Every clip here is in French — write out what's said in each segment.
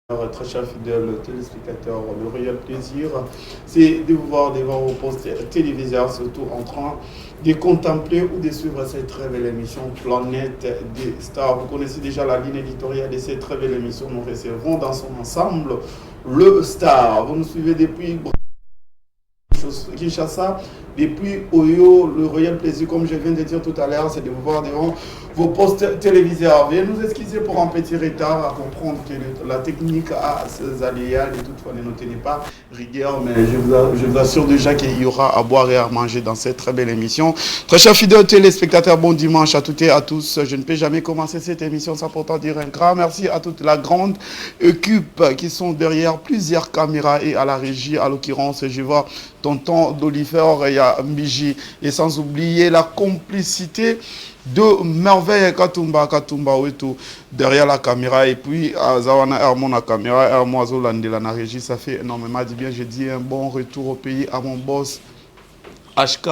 Très chers fidèles téléspectateurs, le réel plaisir, c'est de vous voir devant vos postes téléviseurs, surtout en train de contempler ou de suivre cette très belle émission Planète des Stars. Vous connaissez déjà la ligne éditoriale de cette très belle émission. Nous recevons dans son ensemble le star. Vous nous suivez depuis Kinshasa, depuis Oyo. Le réel plaisir, comme je viens de dire tout à l'heure, c'est de vous voir devant vos postes téléviseurs. Veuillez nous excuser pour un petit retard, à comprendre que la technique a ses aléas et toutefois ne nous tenez pas rigueur, mais je vous assure déjà qu'il y aura à boire et à manger dans cette très belle émission. Très chers fidèles téléspectateurs, bon dimanche à toutes et à tous. Je ne peux jamais commencer cette émission sans pourtant dire un grand merci à toute la grande équipe qui sont derrière plusieurs caméras et à la régie. À l'occurrence, je vois tonton d'Oliver et Mbiji, et sans oublier la complicité de Merveille Katumba Wetu derrière la caméra, et puis Zawana Hermon la caméra, Hermon Zolandela la régie. Ça fait énormément du bien. Je dis un bon retour au pays à mon boss HK.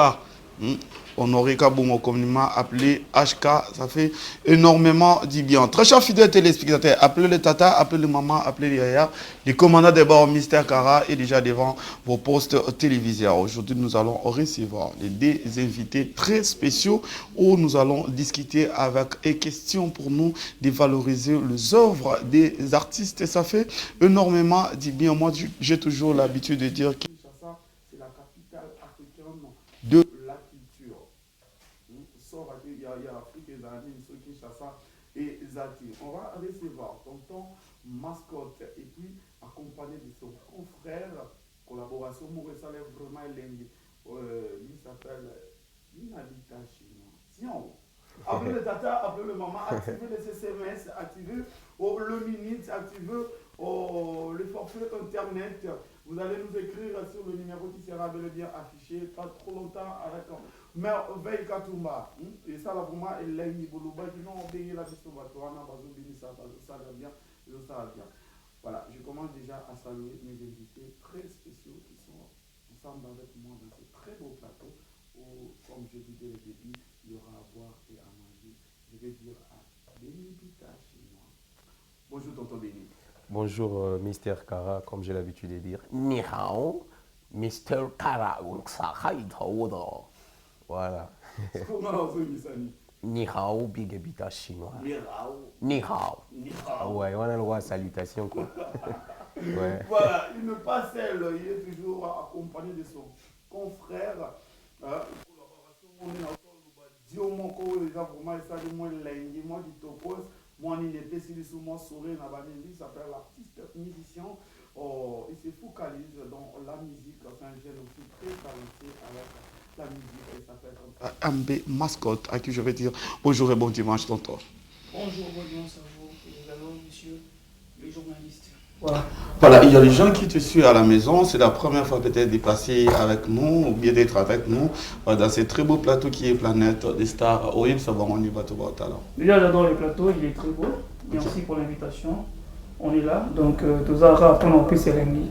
Honoré Kaboumo, communément appelé HK, ça fait énormément du bien. Très chers fidèles téléspectateurs, appelez le tata, appelez le maman, appelez les yaya. Les commandants de bord Mister Kara est déjà devant vos postes téléviseurs. Aujourd'hui, nous allons recevoir des invités très spéciaux où nous allons discuter avec et questions pour nous de valoriser les œuvres des artistes. Ça fait énormément du bien. Moi, j'ai toujours l'habitude de dire que Kinshasa, c'est la capitale africaine de la culture. Il y a Afrique et Zani, ceux qui Kinshasa et Zati. On va recevoir tonton mascotte et puis accompagné de son confrère, collaboration Maurice Saleh, vraiment lingue. Il s'appelle Inhabita Chinois. Tiens, appelez le tata, appelez le maman, activez les SMS, activez le minute, activez le forfait internet. Vous allez nous écrire sur le numéro qui sera bel et bien affiché, pas trop longtemps avec Merveille Katumba. Et ça, là, vraiment, elle l'a mis au bas du nom, obéir la mission, ça va bien, ça va bien. Voilà, je commence déjà à saluer mes invités très spéciaux qui sont ensemble avec moi dans ce très beau plateau où, comme je disais au début, il y aura à boire et à manger. Je vais dire à Béni Pita Chinois. Bonjour, tonton Béni. Bonjour, Mister Kara, comme j'ai l'habitude de dire. Ni hao, Mister Kara, voilà. Ni hao, big habitat chinois. Ni hao. Ouais, on a le droit à salutation, quoi. Ouais. Voilà, il ne passe seul, il est toujours accompagné de son confrère. Collaboration, on est encore le Dieu, mon co, les gens vraiment, ça dit moi, lundi, moi, du topos. Moi, il est décidé sur mon sourire, il s'appelle l'artiste musicien. Il se focalise dans la musique. C'est un jeune aussi très talentueux avec la musique. Il s'appelle comme ça MB Mascotte, à qui je vais dire bonjour et bon dimanche, tonton. Bonjour, bon dimanche à vous, également, monsieur, les journalistes. Voilà, il y a des gens qui te suivent à la maison. C'est la première fois peut-être de passer avec nous, ou bien d'être avec nous dans ce très beau plateau qui est Planète des Stars. Oui, ça va, on y va tout alors. Déjà, j'adore le plateau, il est très beau. Merci pour l'invitation. On est là, donc tous à pour nous plus sereni.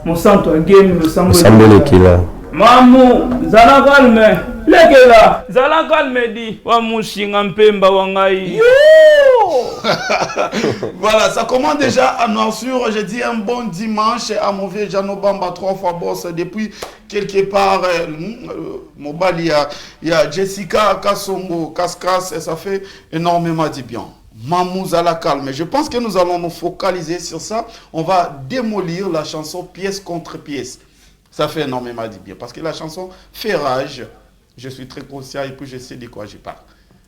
Mon santo game, le Sambole qui là. Mamu, zala calme, lekela, zala calme di, wa mushinga mpemba wangai. Voilà, ça commence déjà à noircir. Je dis un bon dimanche à mon vieux Jano Bamba, 3 fois boss. Depuis quelque part, Mobile, il y a Jessica Kassongo, Kaskas, et ça fait énormément du bien. Mamou à la calme. Je pense que nous allons nous focaliser sur ça. On va démolir la chanson pièce contre pièce. Ça fait énormément du bien. Parce que la chanson fait rage. Je suis très conscient et puis je sais de quoi je parle.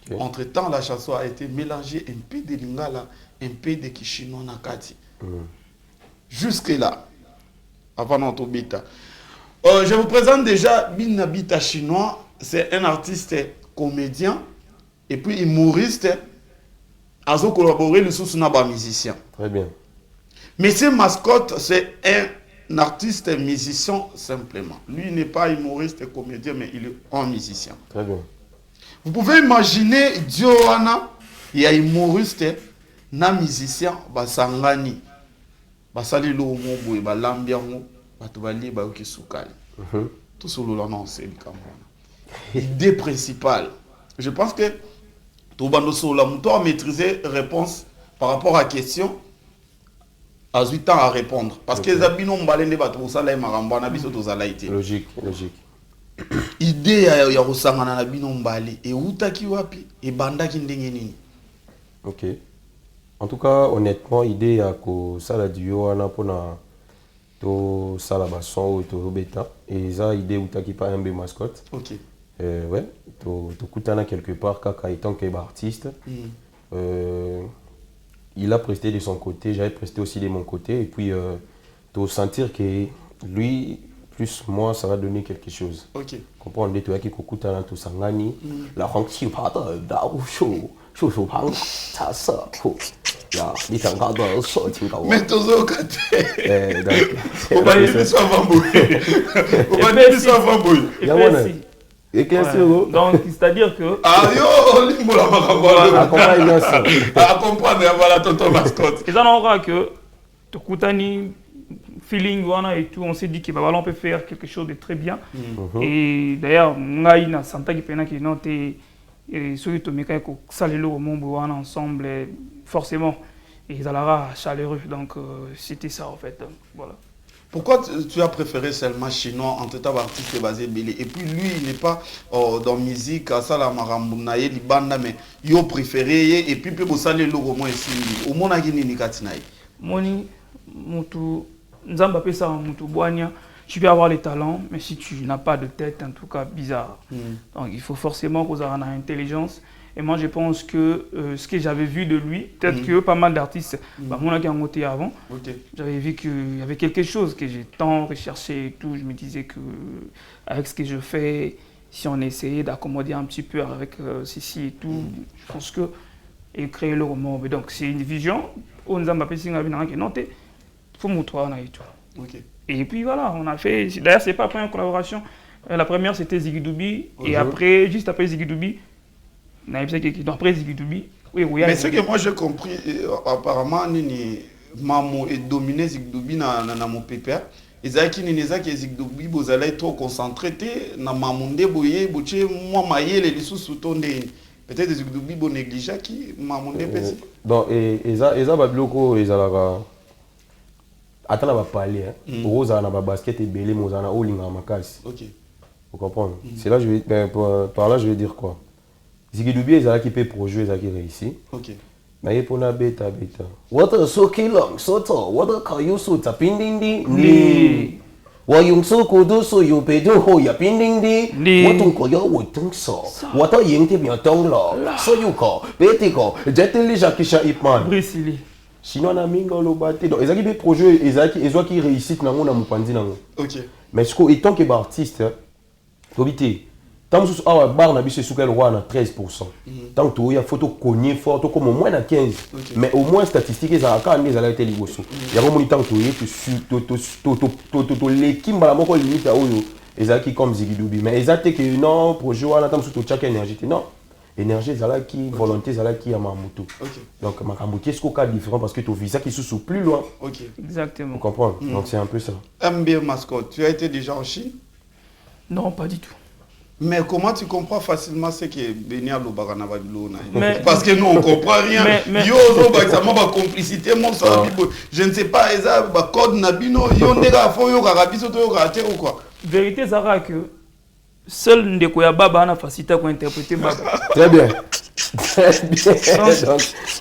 Okay. Entre-temps, la chanson a été mélangée un peu de Lingala, un peu de Kishino Nakati. Jusque-là, avant notre bita. Je vous présente déjà Binabita Chinois. C'est un artiste comédien et puis humoriste. A collaboré le sous-naba musicien. Très bien. Monsieur Mascotte, c'est un artiste musicien simplement. Lui n'est pas humoriste et comédien, mais il est un musicien. Très bien. Vous pouvez imaginer Dioana, il y a humoriste, na musicien, basangani, basali lo mobo et balambiango, batubali ba okisukali. Tout ce là non c'est le Cameroun. L'idée principale, je pense que tout bando sur la moto a maîtrisé réponse par rapport à la question. a 8 ans à répondre. Parce que Zabino Mbalende va tout ça, là, Maramba, Nabiso, tout ça, là, été. Logique. Idée ya Rosangana Nabino Mbali, et Outaki Wapi, et Banda Kindengenini. Ok. En tout cas, honnêtement, l'idée est que ça la duo on a pour to ça la basson ou to robeta et ça idée où t'as qui pas un B mascotte. Ok. Ouais. To kutana quelque part kaka étant qu'un artiste. Il a presté de son côté, j'avais presté aussi de mon côté et puis to sentir que lui plus moi ça va donner quelque chose. Ok. Comprendre des trucs qui kutana to sangani la hongqi pa de da shu shu pang ta se ku. Ya, ni t'as encore dans ce tu vois. Mais tous au côté. On va dire ça va bouiller. On va dire ça va bouiller. Et qu'est-ce que donc c'est-à-dire que ah yo limbo la makambola. À comprendre voilà tonton mascotte. Et ça on aura que Tokutani feeling wana et tout on s'est dit que bah, on peut faire quelque chose de très bien. Et d'ailleurs ngai na santa ki pena ki noté et ceux qui meka ko salelo mombo wana ensemble forcément ils allaient chaleureux donc c'était ça en fait voilà. Pourquoi tu as préféré seulement chinois entre ta artiste basé belé et puis lui il n'est pas dans musique ça la marambunaye libanda mais yo préféré et puis vous salé logo moi ici au monde a gagné ni katinaï moni mutu nzamba pesa mutu boania tu peux avoir les talents mais si tu n'as pas de tête en tout cas bizarre donc il faut forcément que vous ayez une intelligence. Et moi, je pense que ce que j'avais vu de lui, peut-être que pas mal d'artistes, moi, qui ont été avant, j'avais vu qu'il y avait quelque chose que j'ai tant recherché et tout. Je me disais que avec ce que je fais, si on essayait d'accommoder un petit peu avec ceci et tout, je pense que et créer le roman. Donc, c'est une vision. On nous a appelé il faut montrer et tout. Et puis voilà, on a fait. D'ailleurs, c'est pas la première collaboration. La première, c'était Ziggy Doubi. Et après, juste après Ziggy Doubi, après Ziggy Doubi. Mais ce que moi j'ai compris, apparemment, Mamo est dominé Ziggy Doubi dans mon pépère. Et ça qui n'est pas que Ziggy Doubi, vous allez trop concentré, na Mamunde boye, boche moi maillé les sous sous ton peut-être Ziggy Doubi bon négligé qui Mamunde pèse. Donc et ça va bloquer et ça là. Attends, on va parler. Rose a un basket et belé, mais on a all in makasi. Ok. Vous comprenez? C'est là je vais par là je vais dire quoi? Ziggy Doubi est là qui peut projet ça qui réussit. Ok. Mais pour na beta. What so kilong soto what ka you so tapindindi ni. Wa yung so ko do so you pe do ho ya pindindi. What ko yo wo tung so. What ying te bien tong lo. So you ko beti ko jeteli jakisha ipman. Brisili. Sinon na mingo lo baté. Donc ezaki be projet ezaki qui réussite nango na mupandi nango. Ok. Mais ce que étant que artiste probité tant que awa bar na biso suka roi na 13%. Tant que il y a photo cogné fort comme au moins na 15. Mais au moins statistique ça quand les ala été ligoso. Il y a vraiment tant que to l'équipe la moko limite à oyo ezaki comme Ziggy Doubi mais ezate que non projet wana tant que chaque énergie non énergie zala qui volonté zala qui à mamutu. Donc makambo qu'est-ce qu'on cas différent parce que ton visa qui sous plus loin. OK. Exactement. Vous comprenez? Donc c'est un peu ça. MB mascotte, tu as été déjà en Chine? Non, pas du tout. Mais comment tu comprends facilement ce que Benia Lobarana va dire? Parce que nous on comprend rien. Yo zo ba ça ma complicité mon ça je ne sais pas eza ba code nabino yo ndeka fo yo karabiso to yo rater ou quoi. Vérité Zara que seul ndeko ya baba na facilité pour interpréter baba. Très bien. Donc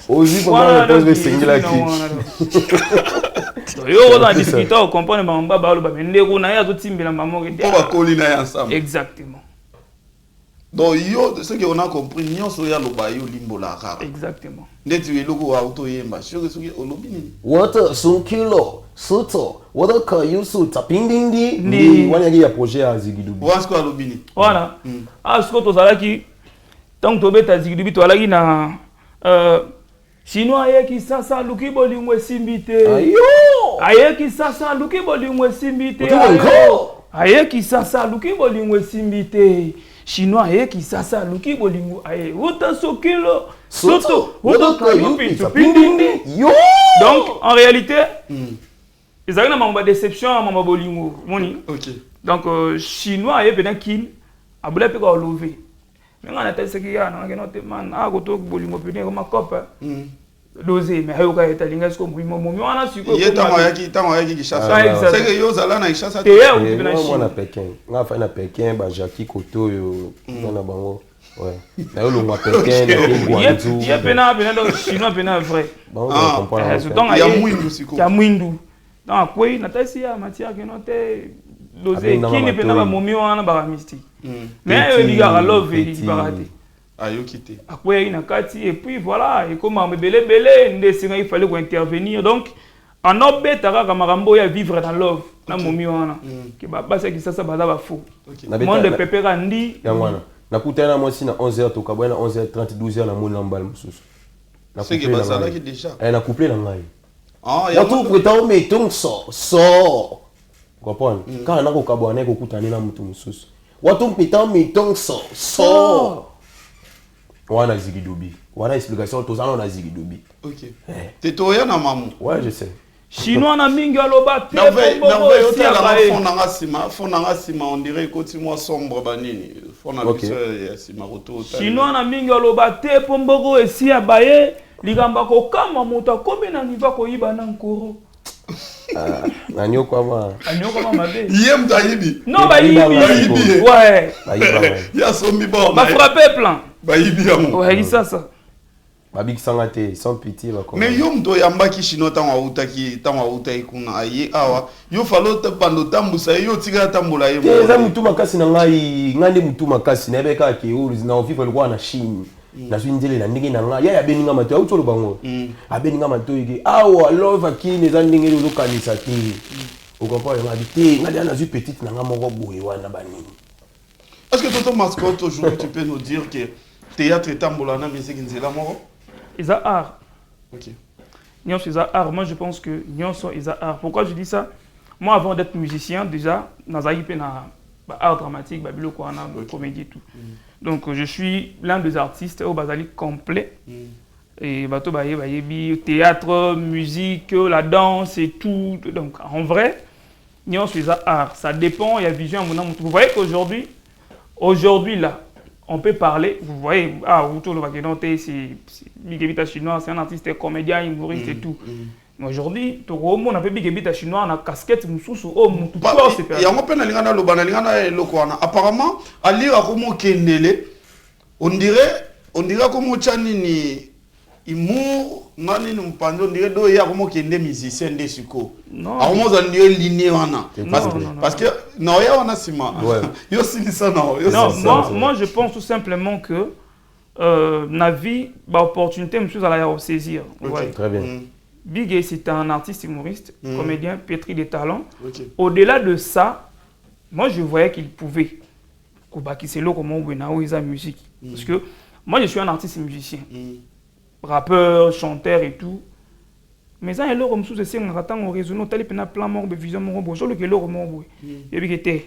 aussi pour moi je pose single là. Yo on discute on comprend baba baba ba ndeko na ya zo timbela maman que on va coller na ensemble. Exactement. Donc, ce qu'on a compris, nous sommes le limbo la rare. Exactement. Dès que tu es le auto yemba, je suis au lobby. What son kilo, soto, what ka you so tapindindi ni wanyagi ya projet à Ziggy Doubi. Où est-ce qu'on a lobby? Voilà. Ah, ce que tu as dit, tant que tu as Ziggy Doubi, tu as dit na chinois qui sasa luki bolingwe simbite. Ayo. Aye qui sasa luki bolingwe simbite. Aye qui sasa luki bolingwe simbite. Chinois qui sasa luki bolingo aye uta sokilo soto uta yupi pindindi yo. Donc en réalité ils avaient une déception à mama bolingo moni. OK. Donc chinois aye pendant kin abula pe ko lever mais on a tel ce qu'il y a na ngeno te man a ko to bolingo pendant comme copa dosé mais ayo ka etalinga sko momi wana siko il est tango yaki qui chasse c'est que yo zala na chasse te ya ou na moi na Pékin nga fa na Pékin ba Jackie Kotoyo na bango ouais na yo longwa Pékin na Guangzhou il y a pena donc chinois pena vrai bon on comprend il y a mwindu siko il y a mwindu donc quoi na tasi ya matière que non te dosé qui ne pena ba momi wana ba mystique mais yo liga love et barate ayo quitté après il na kati et puis voilà et comme belé ndesinga il fallait intervenir donc en obetaka kamarambo ya vivre dans love na momi wana que ba ça qui ça baza ba fou monde de pepera ndi yangwana na kutana moi si na 11h to kabwana 11h30 12h na mona mbala mususu na c'est que ça là qui déjà na couplé na ngai ah ya tout prétend mettons so comprendre quand na ko kabwana ko kutana na mutu mususu watu prétend mettons so wana zigidubi wana explication to zana na zigidubi OK te toya na mamu ouais je sais chinois na mingi aloba te fona sima on dirait côté moi sombre banini fona biso ya sima roto chinois na mingi aloba te pomboko esi abaye ligamba ko kama moto akomi na niva ko yiba na nkoro nanyo kwa mabe yem tayibi non ba yibi ouais ya sombi bon ba frapper plan ba yibi amu ouais ça babik sangate sans pitié ba mais yo mto yambaki chino tango autai kuna aye awa yo falo te pando tambusa yo tika tambula ye mo za mutu makasi na ngai ngande mutu makasi na beka ke uri na ofifa lwa na Chine na swindele na ndenge na ngai ya beninga mato au tolo bango abeninga mato yeke awa love kine za ndenge lo kanisa te o comprendre ma bité ngade na zu petite na ngamoko boye wana banini est-ce que toto mascotte aujourd'hui tu peux nous dire que théâtre tambula na musique nzela moko ils a art. OK. Nyonso ils a art. Moi je pense que nyonso ils a art. Pourquoi je dis ça? Moi avant d'être musicien déjà nazali pe na art dramatique, babilo ko na comédie et tout. Donc je suis l'un des artistes au bazali complet. Et bato ba yebi théâtre, musique, la danse et tout. Donc en vrai nyonso ils a art. Ça dépend, il y a vision mon. Vous voyez qu'aujourd'hui là on peut parler, vous voyez, c'est Bigabita chinois, c'est un artiste, comédien, humoriste et tout. Mais aujourd'hui, on a fait Bigabita chinois, on a casquette, apparemment, Ali Akomo Kendele, on dirait comme Chanini, humour, nani mpando, on dirait qu'il y a Akomo Kende musicien de Suko. Non. Akomo Zandi ligne wana. Parce que non, il y a un asima. Moi, je pense tout simplement que la vie, l'opportunité, monsieur Zalaya saisir. Okay. Très bien. Big, c'est un artiste humoriste, comédien, pétri de talent. Au-delà de ça, moi, je voyais qu'il pouvait. C'est là comment on a musique. Parce que moi, je suis un artiste musicien. Rappeur, chanteur et tout. Mais ça, il y a comme sous ces ratons au réseau, tel plan mort de vision mort bon, je le que l'euro mort bon. Et puis était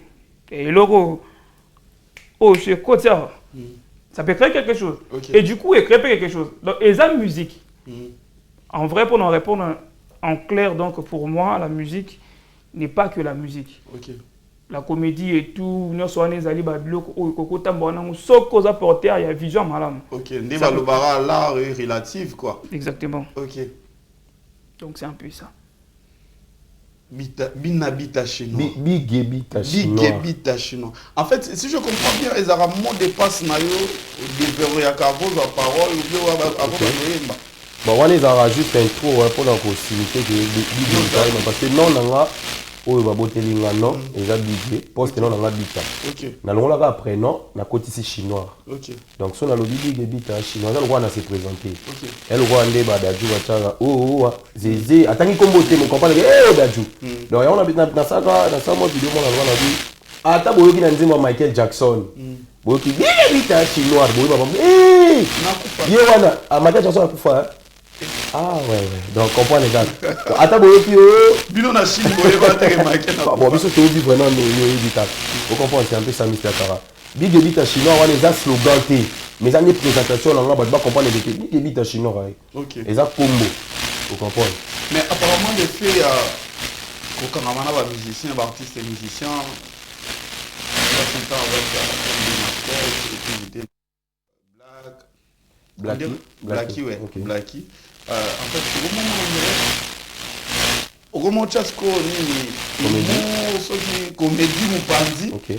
et l'euro oh chez côté ça peut créer quelque chose. Et du coup, il crée quelque chose. Donc et la musique. En vrai pour nous répondre en clair donc pour moi la musique n'est pas que la musique. La comédie et tout, nous sommes allés babilo koko tambona soko za porter il y a vision malam. OK, ndeba le bara l'art est relatif quoi. Exactement. OK. Donc c'est un peu ça. Binabita chinois. Bigebita chinois. En fait, si je comprends bien, ils ont un mot de passe na yo de ya kavo za parole ou bien avant de bon, on les a juste intro pour la possibilité de parce que non nanga oyo baboteli nga non eza bigé poste non nanga bita. Na longola ka après non na kotisi chinois. Donc so na lobi bigé bita chinois na na se présenter. Elle roi ndé badaju batanga zézé atangi kombo te mon comprendre badaju. Donc on habite na ça moi vidéo moi na bi ata boyoki na nzembo Michael Jackson. Boyoki bigé bita chinois boyo baba ye wana Michael Jackson akufa. Ah ouais. Donc comprends les gars. Ata boyoki bino na Chine boye ba tere Michael. Bon biso to vivre vraiment no bita. Vous comprenez c'est un peu ça Mr. Kara. Big bita chinois wana les slogan té. Mais en présentation là ba comprendre les big bita chinois. OK. Les combo. Vous comprenez. Mais apparemment le fait ko kangamana ba musicien ba artiste et musicien ba chanteur avec black Blacky, ouais. Okay. Blacky. En fait, au moment où Chasko ni comédie Mupanzi. Ok.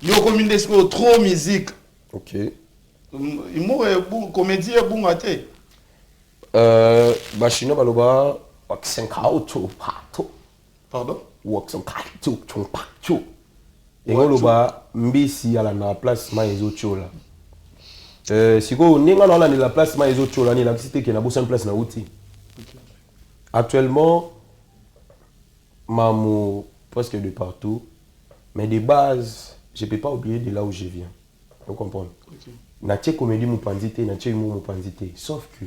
Il y a comme une trop musique. Ok. Il m'a bon comédie est bon à te. Chino baloba waksen kauto pato. Pardon? Waksen kauto chongpacho. Engo loba mbisi ala na place ma ezo chola. Siko ninga na la place ma ezo chola ni la cité qui na bossa place na outi. Actuellement Mamou presque de partout, mais de base, je ne peux pas oublier de là où je viens. Vous comprenez? Natie comédie Mupanzite, natie humour Mupanzite. Sauf que,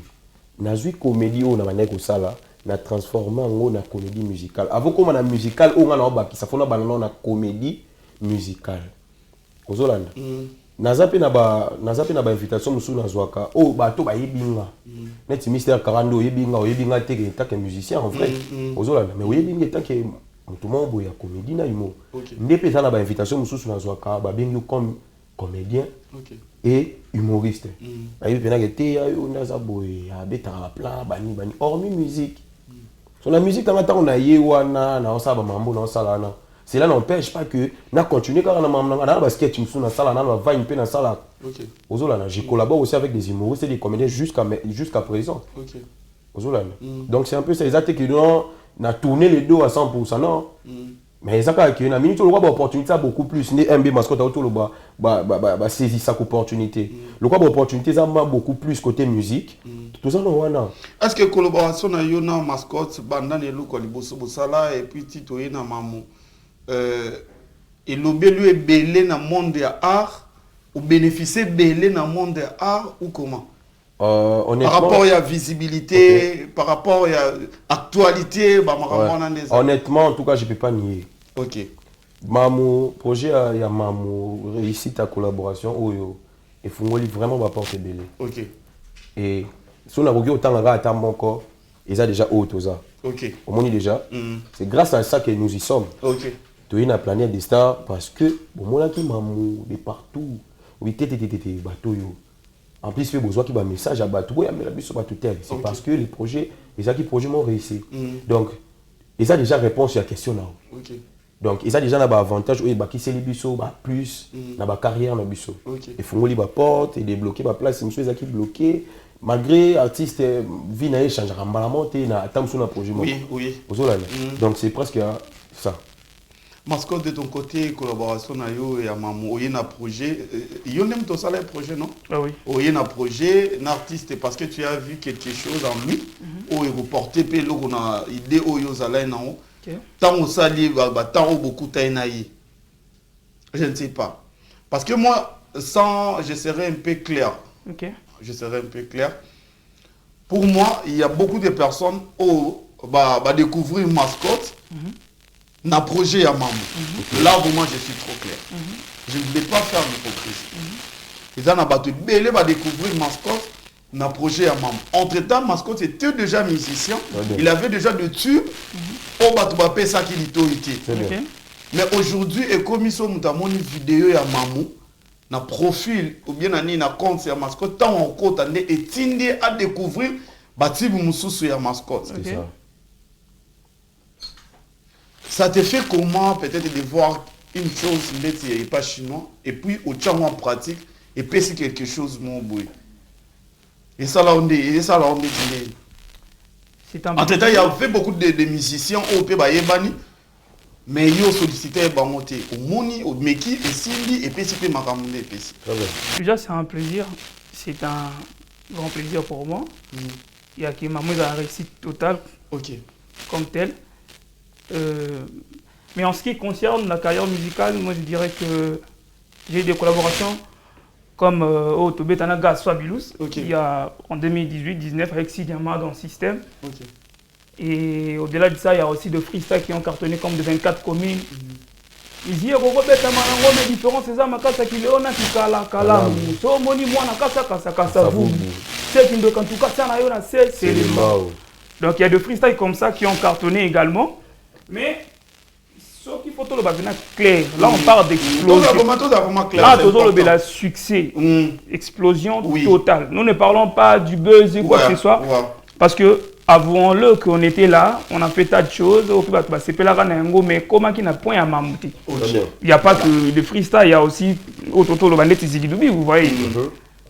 nazie comédie on a mané ko sala, na transformé en na comédie musicale. Avant qu'on a musical, on a na baki, ça fait na comédie musicale. Ozolanda. Nazape na ba invitation musu na zwaka. Oh bato ba yebinga. Net Mister Karando yebinga teke tant que musicien en vrai. Ozolanda mais yebinga tant que tout le monde ya comédie na humour. Ndepe na ba invitation musu na zwaka ba bengi comme comédien et humoriste. Ayi pena que te ya na za boy ya beta plan bani hormis musique. Sur la musique on a yewana na osaba mambo na osala na. Cela n'empêche pas que na continuer quand on a basket une na sala na va une peu na sala. OK. Ozolana, je collabore aussi avec des humoristes et des comédiens jusqu'à présent. OK. Ozolana. Donc c'est un peu ça exact que nous na tourné les dos à 100% non. Mais ça quand na minute le roi opportunité beaucoup plus ni MB mascotte auto le ba saisir sa opportunité. Le roi opportunité ça beaucoup plus côté musique. Tout ça non wana. Est-ce que collaboration na yo na mascotte bandane lu ko liboso bosala et puis tito na mamu et l'obélu est belé dans le monde de l'art ou bénéficier belé dans le monde de l'art ou comment par rapport à la visibilité, par rapport à l'actualité, honnêtement, en tout cas, je ne peux pas nier. Ok. Mamou, projet, il y a Mamou, réussite à collaboration, et Fungoli vraiment va porter belé. Ok. Et si on a regardé autant de temps mon corps, ils ont déjà haut tout ça. Ok. Au moins déjà, c'est grâce à ça que nous y sommes. Ok. Tu es dans la planète des stars parce que bon moi là qui Mamou de partout oui bateau yo en plus fait besoin qui va message à bateau ya mais la biso bateau tel c'est parce que les projets qui projets m'ont réussi donc ils ont déjà réponse à la question là. OK. Donc ils ont déjà un avantage oui qui c'est les biso plus dans ba carrière na biso et faut li ba porte et débloquer ba place monsieur qui bloqué malgré artiste vie na échange rambala monter na tam sur un projet oui donc c'est presque ça. Mascotte de ton côté, collaboration na yo et à Mamou, il y a un projet. Yo n'aime ton salaire projet, non? Ah oui. Il y a un projet, un artiste, parce que tu as vu quelque chose en lui, où il reporté, puis là, on a idée où yo zalaï na o. Tant on sali, tant beaucoup taïnaï. Je ne sais pas. Parce que moi, je serai un peu clair. Ok. Je serai un peu clair. Pour moi, il y a beaucoup de personnes qui vont découvrir Mascotte. Na projet à Mamou. Là, pour moi, je suis trop clair. Je ne vais pas faire l'hypocrisie. Les gens va découvrir Mascotte, na projet à Mamou. Entre-temps, Mascotte était déjà musicien. Il avait déjà des tubes. On va tout ça qui était. Mais aujourd'hui, et comme ils sont notamment une vidéo à Mamou, na profil ou bien na compte sur Mascotte, tant on compte et tindi à découvrir Batibu Moussou à Mascotte. C'est ça. Ça te fait comment peut-être de voir une chose qui n'est pas chinois et puis au tchang en pratique et puis c'est quelque chose mon boy. Et ça là on dit, entre-temps il y a fait beaucoup de musiciens au pays bayebani mais ils ont sollicité bamoté au moni au meki et sindi et puis c'est makamune PC. Déjà c'est un plaisir, c'est un grand plaisir pour moi. Il y a qui m'a mis à réussite totale. OK. Comme tel. Mais en ce qui concerne la carrière musicale, moi je dirais que j'ai eu des collaborations comme Tobetana Gas Fabilous, il y a en 2018-19 avec Sidiama dans le système. Et au-delà de ça, il y a aussi de freestyle qui ont cartonné comme de 24 communes. Ils disent que les différences, c'est ça, makasa qui leona qui kala kala. So moni moi na kasa kasa kasa vous. C'est une de quand tout cas ça na yo na c'est les mots. Donc il y a de freestyle comme ça qui ont cartonné également. Mais Ce qu'il faut tout le bâtiment clair. Là, on parle d'explosion. Là, le succès. Explosion totale. Nous ne parlons pas du buzz ou quoi que ce soit. Parce que, avouons-le qu'on était là, on a fait tas de choses. C'est pas la mais comment qui n'a point à mamouti. Il n'y a pas que le freestyle, il y a aussi autour le bandit Zigidoubi, vous voyez.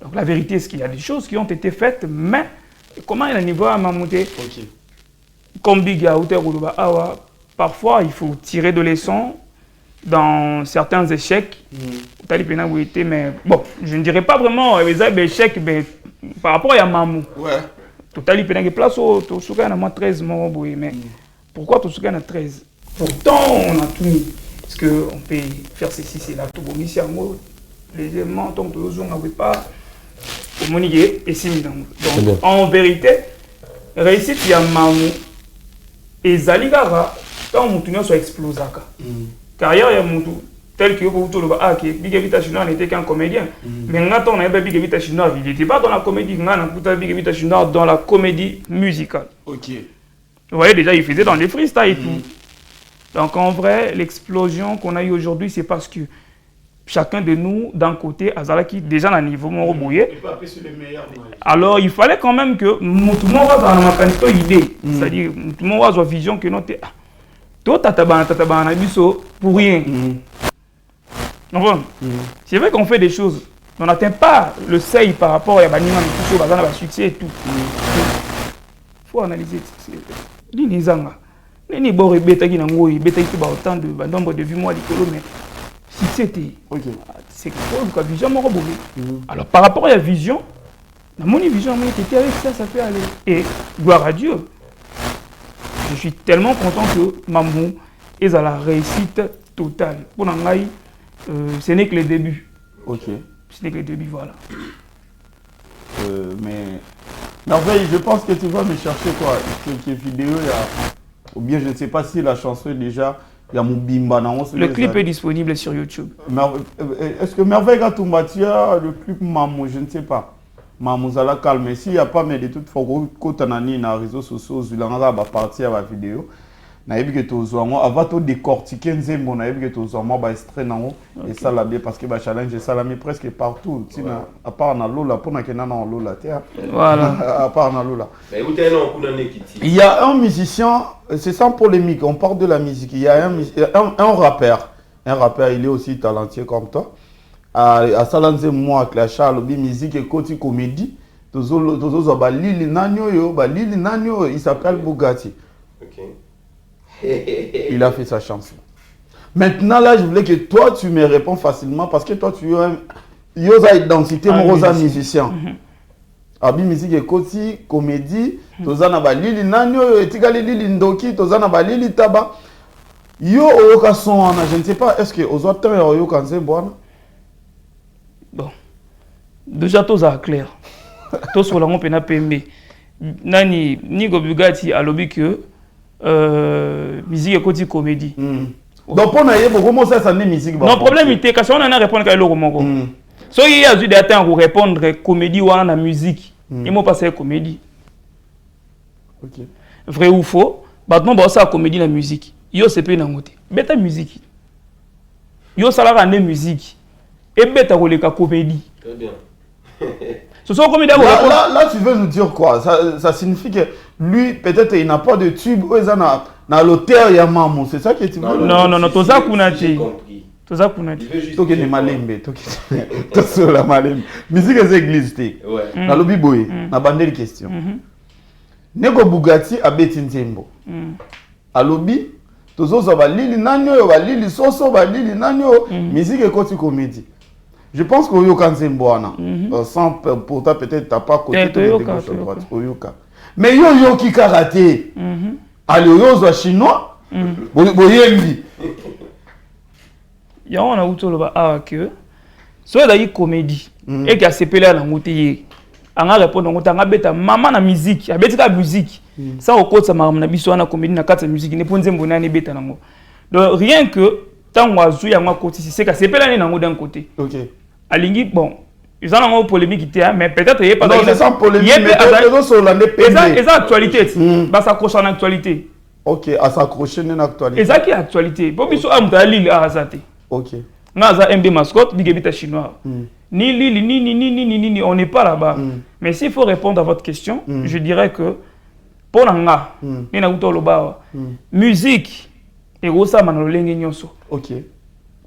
Donc la vérité, c'est qu'il y a des choses qui ont été faites, mais comment il y a un niveau à mamouti? Comme Big Yaouté Roulouba Awa. Parfois, il faut tirer de leçons dans certains échecs. Mais bon, je ne dirais pas vraiment les échecs mais par rapport à Mamou. Ouais. Total, il y a place au Tosuka, il y a 13 mois. Mais pourquoi Tosuka a 13? Pourtant, on a tout mis. Parce qu'on peut faire ceci, c'est là, tout bon. Ici, les éléments, tant que on n'avait pas communiqué et c'est mis dans. Donc, en vérité, réussite, il y a Mamou et Zaligara. Quand on soit explosé, carrière il y a tel que vous le ah que Big Evita Chinois n'était qu'un comédien. Mais maintenant on a Big Evita Chinois, il n'était pas dans la comédie, on a Big Evita Chinois dans la comédie musicale. Ok. Vous voyez déjà il faisait dans les freestyles et tout. Donc en vrai l'explosion qu'on a eu aujourd'hui c'est parce que chacun de nous d'un côté Azala qui déjà à un niveau mon rebouillé. Alors il fallait quand même que tout le monde va dans ma canto idée, c'est-à-dire tout le monde va avoir vision que notre tout tatabana pour rien. C'est vrai qu'on fait des choses. On n'atteint pas le seuil par rapport à Banima, le succès et tout. Il faut analyser. Autant de nombre de vues moi mais si c'était c'est quoi vision alors par rapport à la vision, mon vision était avec ça fait aller. Et gloire à Dieu. Je suis tellement content que Mamou est à la réussite totale. Pour Nangaï, ce n'est que le début. Ok. Ce n'est que le début, voilà. Mais Merveille, je pense que tu vas me chercher quoi? Quelques vidéos, ou bien je ne sais pas si la chanson est déjà, il y a mon bimba. Le clip est disponible sur YouTube. Est-ce que Merveille Gatumbatia, le clip Mamou, je ne sais pas. Mamouzala calme. S'il n'y a pas, mais de toute façon, quand on a mis dans les réseaux sociaux, on va partir à la vidéo. On a vu que tu as avant de décortiquer, on a vu que tu as extrait et ça l'a bien parce que le challenge ça l'a mis presque partout. À part dans l'eau, pour qu'il y ait dans l'eau là. Voilà. À part dans l'eau là. Il y a un musicien, c'est sans polémique, on parle de la musique. Il y a un rappeur. Un rappeur, il est aussi talentueux comme toi. À Salanze moi avec la Charles musique et côté comédie il s'appelle Bugatti. Il a fait sa chanson. Maintenant là je voulais que toi tu me réponds facilement parce que toi tu as une identité rosa musicien. Abi musique et côté comédie tozana ba lili nanyo etikali lili ndoki tozana ba lili taba yo oyoka son je ne sais pas est-ce que aux autres oyoka nzembo. Bon, déjà tout ça clair. Tout sur la on peut PMB. Nani Nigo Bugatti a lobby que musique et côté comédie. Donc pour naïe comment ça n'est musique. Non problème était quand on a répondre à l'euro so il y a eu des temps pour répondre comédie ou la musique. Ils m'ont passé comédie. OK. Vrai ou faux? Maintenant bah ça comédie la musique. Yo c'est pas une côté. Beta musique. Yo ça la rendre musique. Et bête à la comédie. Très bien. Là, tu veux nous dire quoi? Ça signifie que lui, peut-être, il n'a pas de tube. Ou il a l'auteur, il y a Mamou. C'est ça que tu veux? Non. Tout ça qu'on a dit. Tout ça qu'on a dit. Tout ça malembe. Tout ça la malembe. Musique des églises. Ouais. Dans le biboy. Dans bande de questions. Nego Bugatti a Betin Zembo. À l'obi. Tout ça va lili nanyo, va lili soso, va lili nanyo. Musique et côté comédie. Je pense qu'au Yoka Nzemboana, sans pourtant peut-être t'as pas côté de gauche à droite, au Yoka. Mais yo qui karaté, allez yo chinois, boyembi. Ya on a outo le ba que soit d'ailleurs comédie et qui a sepelé à la moutier. Anga répondre on tanga beta maman na musique, a beta musique. Ça au côté ça m'a na biso na comédie na carte musique ne ponze mbona ni beta nango. Donc rien que tant oiseau ya moi côté c'est que sepelé nango d'un côté. OK. Alingi bon ils en ont polémique mais peut-être il y a pas non c'est sans polémique mais les autres sont l'année et ça actualité bah ça concerne actualité Ok, à s'accrocher une actualité. Et ça qui est actualité. Pour biso amta Lille à Azate. Ok. Naza MD mascotte, bigebita chinois. Ni Lille, ni, on n'est pas là-bas. Mais s'il faut répondre à votre question, je dirais que pour l'anga, ni na uto loba, musique et rosa manolenge nyonso. Ok.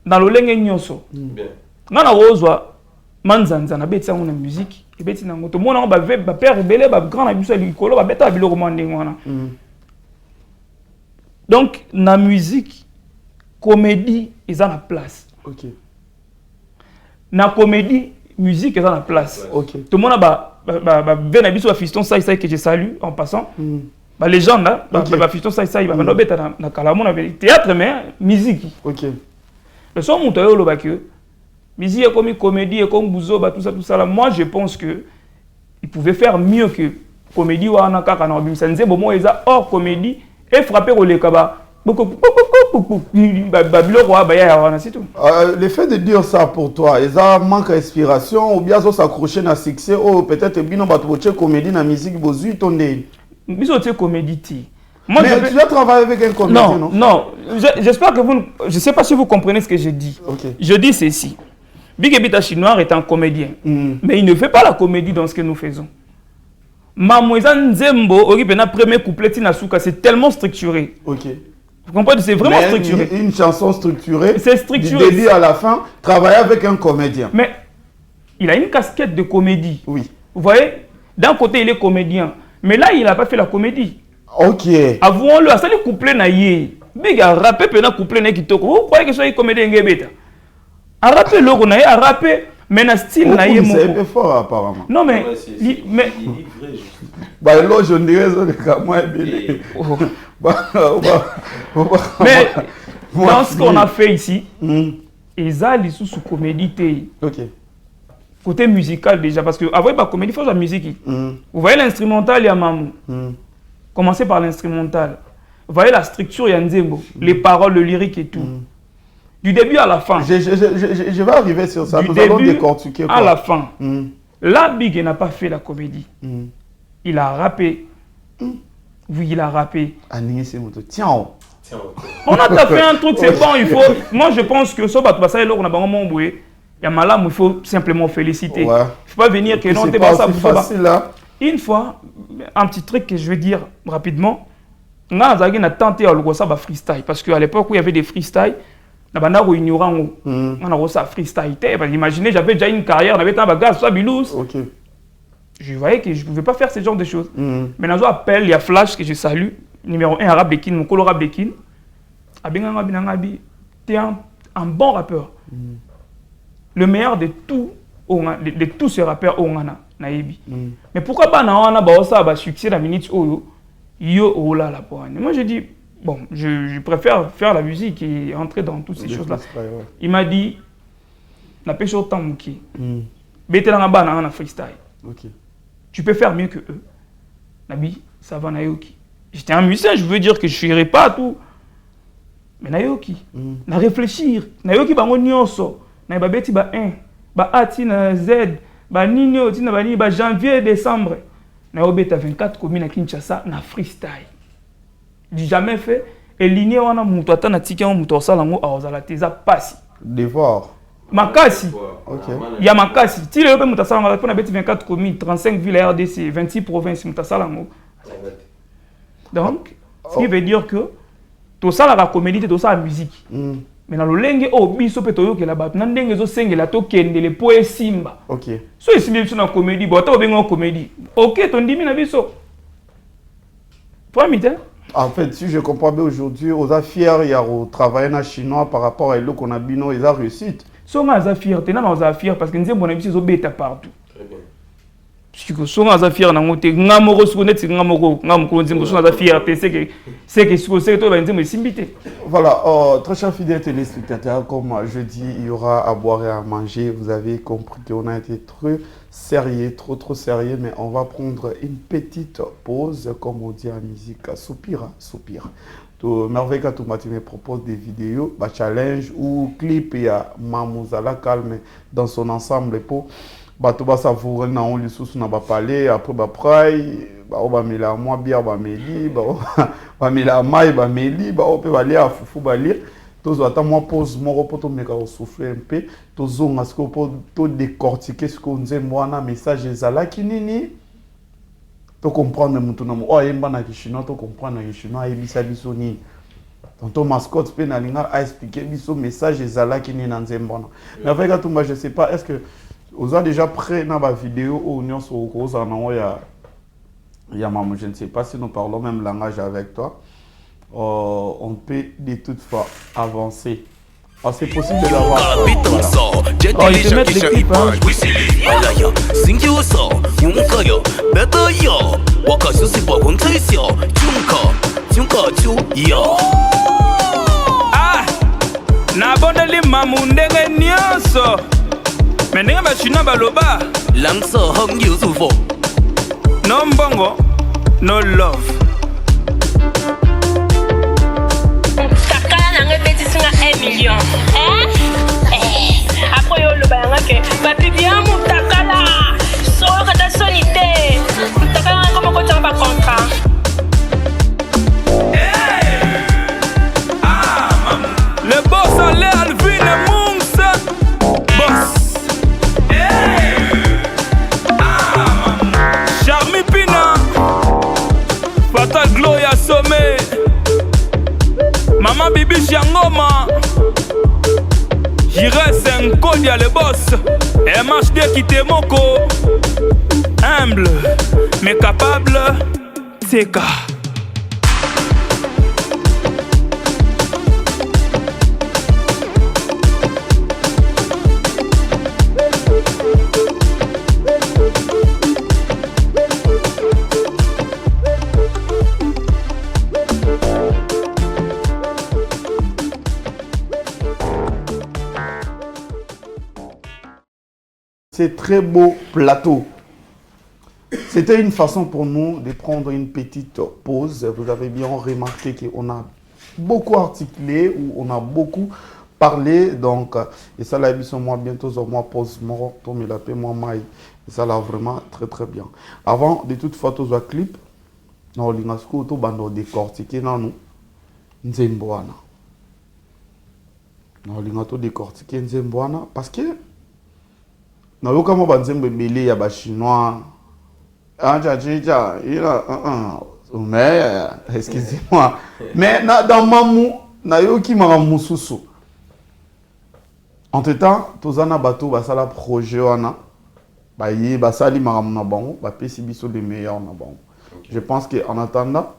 Dans le lenge nyonso. Bien. Nana rozwa manzanza na beti na musique et beti na ngoto. Mona ba père belé ba grand na biso likolo ba beta biloko mandenge wana. Donc na musique comédie ils ont la place. Ok. Na comédie musique ils ont la place. Ok. Tout le monde a ben biso fiston ça que je salue en passant. Ba légende là, ba fiston ça ba no beta na kala mona théâtre mais musique. Ok. Le son montoyo lo ba que musique comme comédie et comme bouzo ba tout ça là. Moi je pense que il pouvait faire mieux que comédie ou en kaka na bimisa nze bomo eza hors comédie et frapper au lekaba. C'est tout. Le fait de dire ça pour toi, ils ont manque d'inspiration ou bien ils s'accrocher à succès ou peut-être bien on va trouver comédie dans la musique bozui tondé. Bisous comédie. Moi, mais tu dois travailler avec un comédien, non? Non. J'espère que vous... Je ne sais pas si vous comprenez ce que je dis. Okay. Je dis ceci. Big Ebita Chinois est un comédien. Mais il ne fait pas la comédie dans ce que nous faisons. Mamouzan Nzembo, au premier couplet, c'est tellement structuré. Ok. Vous comprenez? C'est vraiment structuré. Une chanson structurée. C'est structuré. Du début à la fin, travailler avec un comédien. Mais il a une casquette de comédie. Oui. Vous voyez? D'un côté, il est comédien. Mais là, il n'a pas fait la comédie. Ok. Avouons-le, ça les couplets naïe. Big a rappé pena couplet naïe qui toko. Vous croyez que c'est comédien ngebeta? A rappé le naïe, a rappé mais na style naïe mon. C'est un peu fort apparemment. Non mais mais bah là je dirais ça que moi mais dans ce qu'on a fait ici, ils ont sous comédie. Ok. Côté musical déjà parce que avant la comédie il faut la musique. Vous voyez l'instrumental il y a Mamou. Commencez par l'instrumental. Vous voyez la structure, il y a Nzembo, les paroles, le lyrique et tout. Du début à la fin. Je vais arriver sur ça. Du Nous allons début décortiquer. à la fin. Là, Big n'a pas fait la comédie. Il a rappé. Oui, il a rappé. Tiens. On a fait un truc, c'est bon, il faut... Moi, je pense que ça, on a vraiment embrouillé. Il y a Malam, il faut simplement féliciter. Il ne faut pas venir que non, c'est pas ça facile là. Une fois, un petit truc que je vais dire rapidement, on a tenté à le freestyle parce qu'à l'époque où il y avait des freestyles, on a fait freestyle. Imaginez, j'avais déjà une carrière, on avait un bagage, ça bilous. Je voyais que je ne pouvais pas faire ce genre de choses. Mais dans un appel, il y a Flash que je salue, numéro 1 arabe Bekin, mon colorable Bekin. Tu es un bon rappeur. Le meilleur de tous ces rappeurs au Ghana. Mais pourquoi pas un succès dans la minute yo là la poigne. Moi je dis bon, je préfère faire la musique et entrer dans toutes ces choses là. Il m'a dit na pêche autant mouki. Bete na ba na freestyle. OK. Tu peux faire mieux que eux. Nabi, ça va nayoki. J'étais un musicien, je veux dire que je ferai pas tout. Mais nayoki, na réfléchir, nayoki bango nyonso, na ba beti ba 1, ba ati na Z, ba nino tina ba ni ba janvier décembre. Na obeta 24 communes à Kinshasa na freestyle. J'ai jamais fait et ligne wana mutu ata na tika mutu osala ngo awazala teza pasi. Devoir. Makasi. OK. Il y a makasi. Si le mutu osala ngo na beti 24 communes, 35 villes RDC, 26 provinces mutu osala ngo. Donc, ce qui veut dire que tout ça la comédie, tout ça la musique. Mais dans le lenge oh biso petoyo ke la bat na ndenge zo sengela to kende le poe simba. OK. So isimbi biso na comédie, bo ta obenga comédie. OK, ton ndimi na biso. Toi mité. En fait, si je comprends bien aujourd'hui, on a fier il y a au travail na chinois par rapport à l'eau qu'on a bino, ils a réussite. So on a fier, tena on a fier parce que nzembo bona biso zo beta partout. Très bien. Siko so on a fier na ngote ngamoko so net ngamoko ngamoko nzembo so on a fier, c'est que siko c'est to ba nzembo simbité. Voilà, très chers fidèles téléspectateurs, comme je dis, il y aura à boire et à manger. Vous avez compris qu'on a été trop sérieux, trop sérieux, mais on va prendre une petite pause, comme on dit en musique, soupir. Merveille quand tu me propose des vidéos, challenge ou clip, il y a Mamouzala Calme dans son ensemble pour Batoba savourer na on lui sous na ba parler après ba pray bamela mwa bière bameli bamela mai bameli baope balia fufu balia tozwa ata mwa pause moko mpo tomeka kosouffle un peu tozonga sikoyo mpo todécortiquer sikoyo nzembo wana message ezalaki nini tocomprendre mutu na oyo ayemba na kishinois tocomprendre na kishinois ayebisa biso nini tonton mascotte mpe nalinga aexplike biso message ezalaki nini na nzembo wana mais avec atumba je sais pas est-ce que oza déjà prêt na bavidéo oyo nyonso okozala nango ya maman, je ne sais pas si nous parlons même langage avec toi. On peut de toute fois avancer. Oh, c'est possible de l'avoir. Oh, il te met l'équipe, hein. Ah, nabondeli mamu ndenge nyonso. Mais ndenge bachina baloba. Langso hong yusufu. No mbongo, no love. Takala nanga beti singa 1 million. Après yo lo bayanga ke papi bien mu takala. So kata sonité. Takala ngoma ko tamba contrat. Le boss allait Alvin et Mounsa. Boss. Charmy Pina, Fatal Gloria Sommet, Maman Bibi Chiangoma, J'irai Senkodia le boss, MHD Kitemoko, humble mais capable, TK. C'est très beau plateau. C'était une façon pour nous de prendre une petite pause. Vous avez bien remarqué qu'on a beaucoup articulé, ou on a beaucoup parlé. Donc, et ça l'a mis sur moi bientôt, sur moi pause, moi, Tommy la paix, moi, maï. Et ça l'a vraiment très très bien. Avant, de toute façon, un clip, on a décortiqué dans nous. Nzemboana. On a décortiqué Nzemboana parce que na yoka mo banzembe belé ya ba chinois mais excusez-moi mais dans mamu na yoki mama mususu entre-temps tozana bato basala projet wana bayi basali maramu na bango ba pesi biso de meilleurs na bango. Je pense que en attendant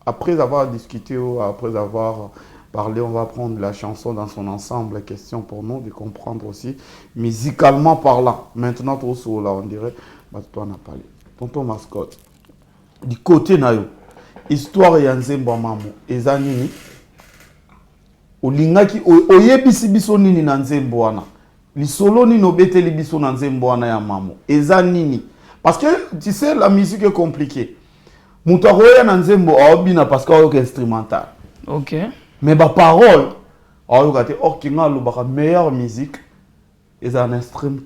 après avoir discuté ou après avoir parler, on va prendre la chanson dans son ensemble. Question pour nous de comprendre aussi, musicalement parlant. Maintenant, tout là, on dirait, bah, toi, on a parlé. Tonton Mascotte, du côté nayo, histoire ya nzembo mamu, eza nini? Olingaki, oyebisi biso nini na nzembo wana? Lisolo nini obeteli biso na nzembo wana ya mamu? Eza nini? Parce que, tu sais, la musique est compliquée. Moutaroya na nzembo, aobina parce qu'il y a instrumental. Ok. Mais ma parole, or qui a la meilleure musique, est un instrument,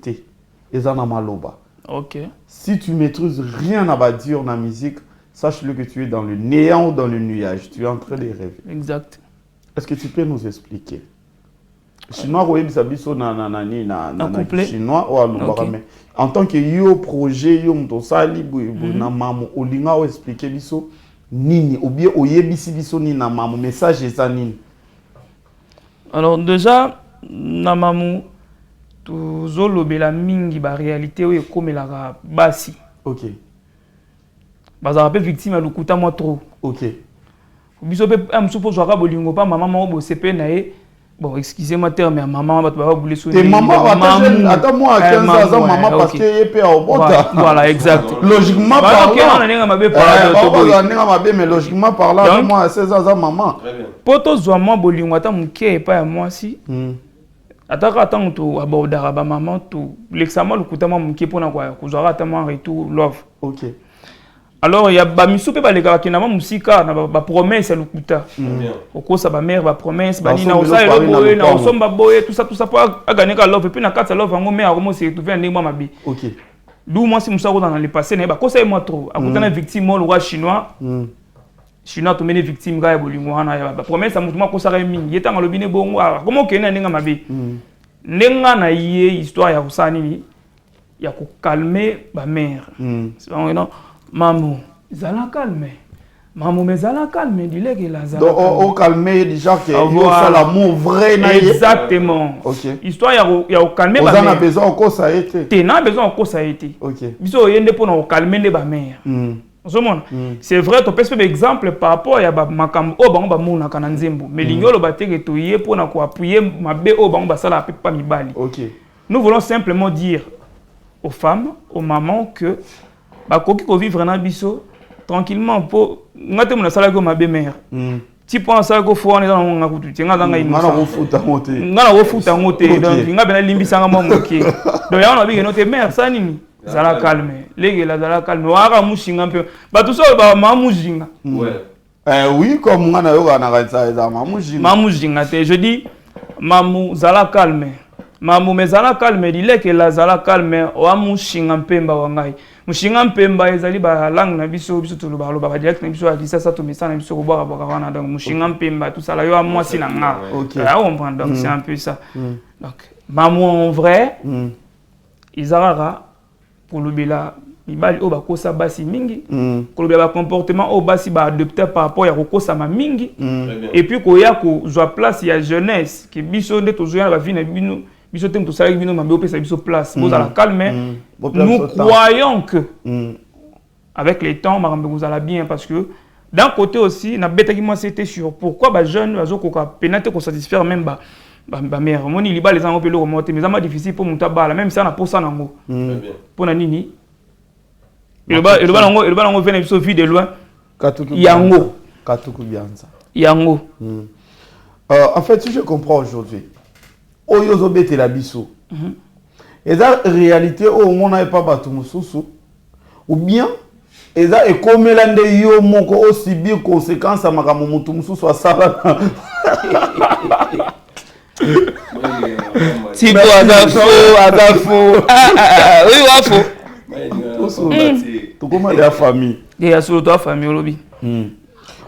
est un maloba. Ok. Si tu maîtrises rien à dire dans la musique, sache-le que tu es dans le néant ou dans le nuage. Tu es en train de rêver. Exact. Est-ce que tu peux nous expliquer? Chinois, chinois en tant que yo projet, yo mtosali, na mamu, olinga expliquer biso. Nini ou bien oyebisi biso ni na mamu message eza nini? Alors déjà na mamu tozolobela mingi ba réalité oyo ekomelaka basi. OK. Bazala pe victime ya lukuta moi trop. OK. Biso pe amsupo zwaka bolingo pa mama mo bo sepe na ye. Bon, excusez-moi terme mais maman va pas bouler sur. Tes maman attends moi à 15 ans maman parce que yepé au bota. Voilà, exact. Logiquement parlant. OK, mais logiquement parlant moi à 16 ans maman. Très bien. Poto zwa moi bolingo ata muke pa ya moi si. Ataka ata to abordara ba maman to l'examen lukuta moi muke pona kwa kuzwaka ata moi retour love. OK. Alors il y a ba misupe ba leka ki na ma musika na ba promesse lukuta. Okosa ba mère ba promesse ba nina osa boye na osomba boye tout ça pour gagner ka love et puis na kata love ngo mère comment se retrouver ndenge mabi. OK. d'où moi si Moussa dans le passé n'est pas conseil moi trop à côté victime le roi chinois chinois to mene victime ga bolingo wana ya ba promesse à mutu ko sara mingi yeta ngalo bine bongo comment que nenga mabe nenga na yé histoire ya usani ni ya ko calmer ba mère c'est non maman zala calme maman mais zala calme dis-le que la zala donc au calmer déjà que ça l'amour vrai na exactement histoire ya au calmer ba mère on a besoin ko ça a été t'as besoin ko ça a été biso yende pour na calmer les ba mère c'est vrai, tu peux faire exemple par rapport à Makam Obango Bamuna Kananzembo. Mais l'ignolo batté to yé pour appuyer ma bé Obango Basala pas mi bali. Nous voulons simplement dire aux femmes, aux mamans que Bakoki ko vivre na biso tranquillement pour ngate mona sala ko ma bé mère. Tu penses ça ko fo on est dans nga kutu tinga nga ino. Ngana refuta ngote. Ngana refuta ngote donc nga bena limbisa nga moke. Donc ya on a bi note mère ça nini. Zala calme, les la zala calme. Wara mushinga un peu. Bah tout ça, bah mamujinga. Oui, comme on a eu un arrêt ça, mamujinga. Mamujinga, je dis, mamu zala calme. Mamu mais zala calme, il est que la zala calme. Wa mushinga pemba wangai. Mushinga pemba ezali ba langue na biso biso tout le balo ba direct na biso a dit ça tout mais ça na biso ko boire ba donc mushinga pemba tout ça là yo a moi sinanga. Là on prend donc c'est un peu ça. Donc mamu en vrai, izarara pour le bela ibali o bakosa basi mingi ko le bela comportement o basi ba adopter par rapport ya kokosa ma mingi et puis ko ya ko joa place ya jeunesse que biso nde tozoya ba vie na bino biso tem to sala bino mambe o pesa biso place vous allez calmer nous croyons que avec les temps marambe vous allez bien parce que d'un côté aussi na betaki moi c'était sur pourquoi ba jeune bazo ko penate ko satisfaire même ba mère moni liba les gens pelo remonter mais ça difficile pour monter bala même ça na pour ça nango pour na nini le bas nango vient biso vie de loin yango katuku bianza yango en fait si je comprends aujourd'hui oyozo bete la biso et la réalité au monde n'a pas batu mususu ou bien et ça est comme l'ande yo moko aussi bien conséquence à makambo mutu mususu asala si toi adafo oui wafo to comment la famille et ya solo toi famille lobi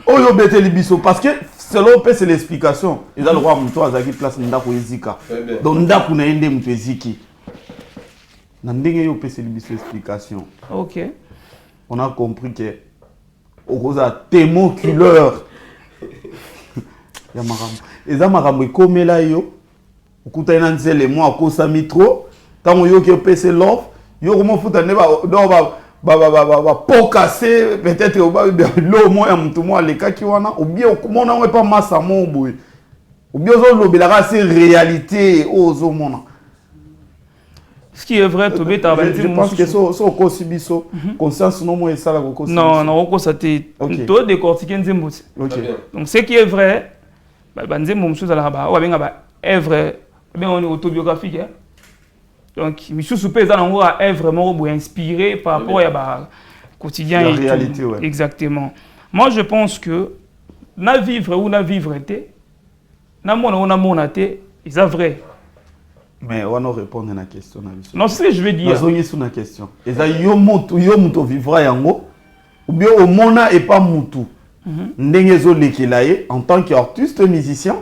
oyo bete libiso parce que selon c'est l'explication ils a le roi mutu azaki place ndako ezika donc ndako na ende mutu eziki na ndenge yo pese libiso explication OK on a compris que okoza témoin couleur ya marambo eza marambo ekomela yo okuta ina nzele mo akosa mitro tango yo ki opese love yo komo futa ne ba pokase peut-être au ba lo mo ya mutu mo alekaki wana ou bien okomona ngo pas massa mo boy ou bien zo lobelaka c'est réalité ozo mona ce qui est vrai to beta ba je pense que so kosibiso conscience no mo esala ko kosibiso non ko ça te to décortiquer nzembo donc ce qui est vrai banzembo msuza la ba o benga ba œuvre bien on est autobiographique hein? Donc misusu pe za nango a œuvre mo bo inspiré par rapport à ba quotidien et réalité ouais. Exactement. Moi je pense que na vivre ou na vivre té na mona té c'est vrai. Mais on va répondre à la question na biso. Non c'est ce que je veux dire. Nazongi sur la question. Et ça yo muto vivra yango ou bien au mona et pas mutu. Ndenge zo lekelaye en tant qu'artiste musicien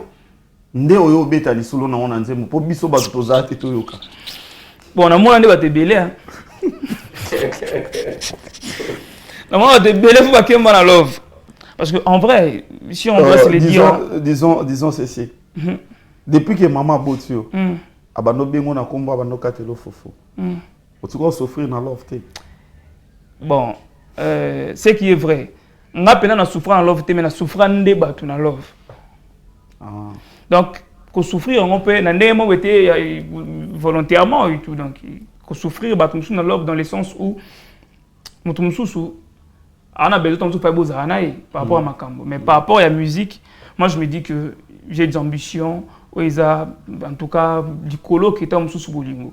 nde oyo beta lisolo na ona nzembo po biso ba toza te toyoka. Bon na mona nde ba te belé hein. Na mona te belé faut pas que moi na love. Parce que en vrai, si on doit se le dire disons ceci. Depuis que maman botio abano bengo na komba abano katelo fofo. Otuko souffrir na love te. Bon, ce qui est vrai. Nga pena na souffrir en love te mais na souffrir nde batu na love. Donc ko souffrir on peut na ndemo wete volontairement et tout donc ko souffrir batu na love dans le sens où mutu mususu ana besoin de faire beaux anaï par rapport à makambo mais par rapport à la musique moi je me dis que j'ai des ambitions ou en tout cas du colo qui est en mususu bolingo.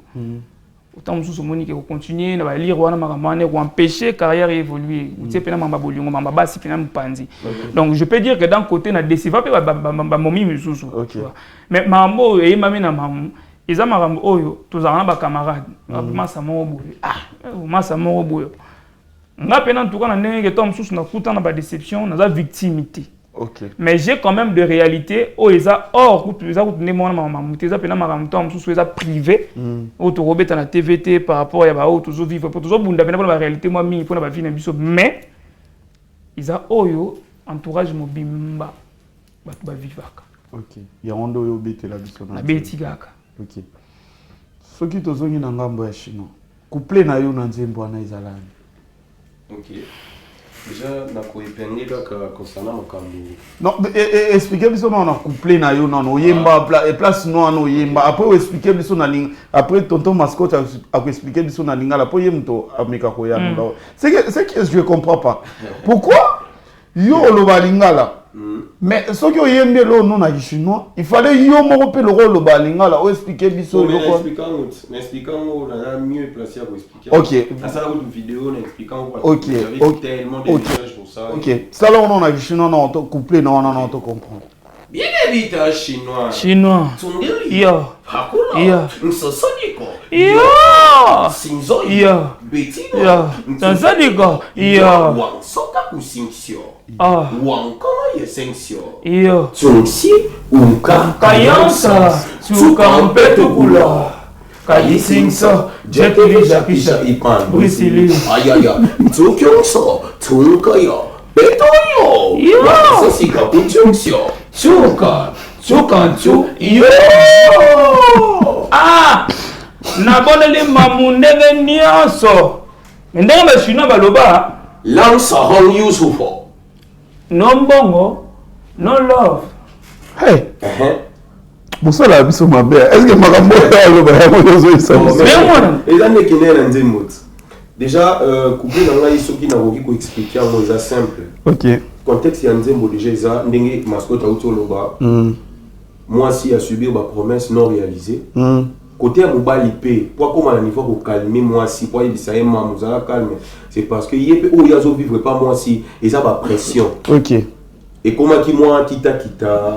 Autant mususu moni ko continuer na ba lire wana makamane ko empêcher carrière évoluer utie pena mamba bolingo mamba basi pena mpanzi donc je peux dire que d'un côté na déciva pe ba momi mususu mais mambo e mami na mamu ils ont marambo oyo tous en bas camarades massa moko boye massa moko boye nga pena en tout cas na ndenge tom sous na kuta na ba déception na za victimité. OK. Mais j'ai quand même de réalité où ils a hors où ils a retenu mon maman ils a pena marambo tom sous ils a privé où to robeta na TVT par rapport à ba où toujours vivre pour toujours bunda pena pour la réalité moi mi pour na ba vie na biso mais ils a oyo entourage mobimba batu ba vivaka. OK. Ya ondo yo bete la biso na. La beti gaka. OK. Soki tozongi na ngambo ya chinois. Couplé na yo na nzembo na izalani. OK. Déjà na ko épingler kaka concernant makambo. Non, expliquez biso na couplé na yo non oyemba place no no oyemba après expliquer biso na linga après tonton mascotte a expliquer biso na linga la poye mto ameka ko ya no. C'est que je comprends pas. Pourquoi yo lo balingala mais ce que oyembe lo non na chinois il fallait yo moko pe lo lo balingala o expliquer biso lo ko expliquant na mieux placé à expliquer. OK. Ça la autre vidéo na expliquant quoi. OK. Tellement de messages pour ça. OK. Ça là on a chinois non to couplé non to comprendre. Bien évidemment chinois. Chinois. Yo. Hakuna. Yo. Msosoniko. Yo. Sinzo. Yo. Betino. Yo. Tanzaniko. Yo. Wangsoka kusingsio. Wankala yesengsio. Yo. Tungsi unka Kayansa. Sukampetukula. Kayisingsa. Jetili jakisha ipan. Brisili. Ayaya. Tukyongso. Tunkaya. Betoyo. Yo. Sasika kuchungsio. Chuka. Chukanchu. Yo. Naboneli mamundege nyonso. Ndenge bashina baloba. Lansa hong Yusufo. No mbongo, no love. Hey. Bonsoir la biso ma belle. Est-ce que makambo ya lo ba ya mo zo isa? Ezane kinela nzemot. Déjà couple na ngai soki na koki ko expliquer mo za simple. OK. Contexte ya nzembo déjà eza ndenge mascotte auto loba. Moi si a subir ba promesse non réalisée. Côté à mobali pe pour comment à niveau pour calmer moi si pour y ça maman vous allez calmer c'est parce que yé oh yazo vivre pas moi si et ça va pression. OK. Et comment qui moi kita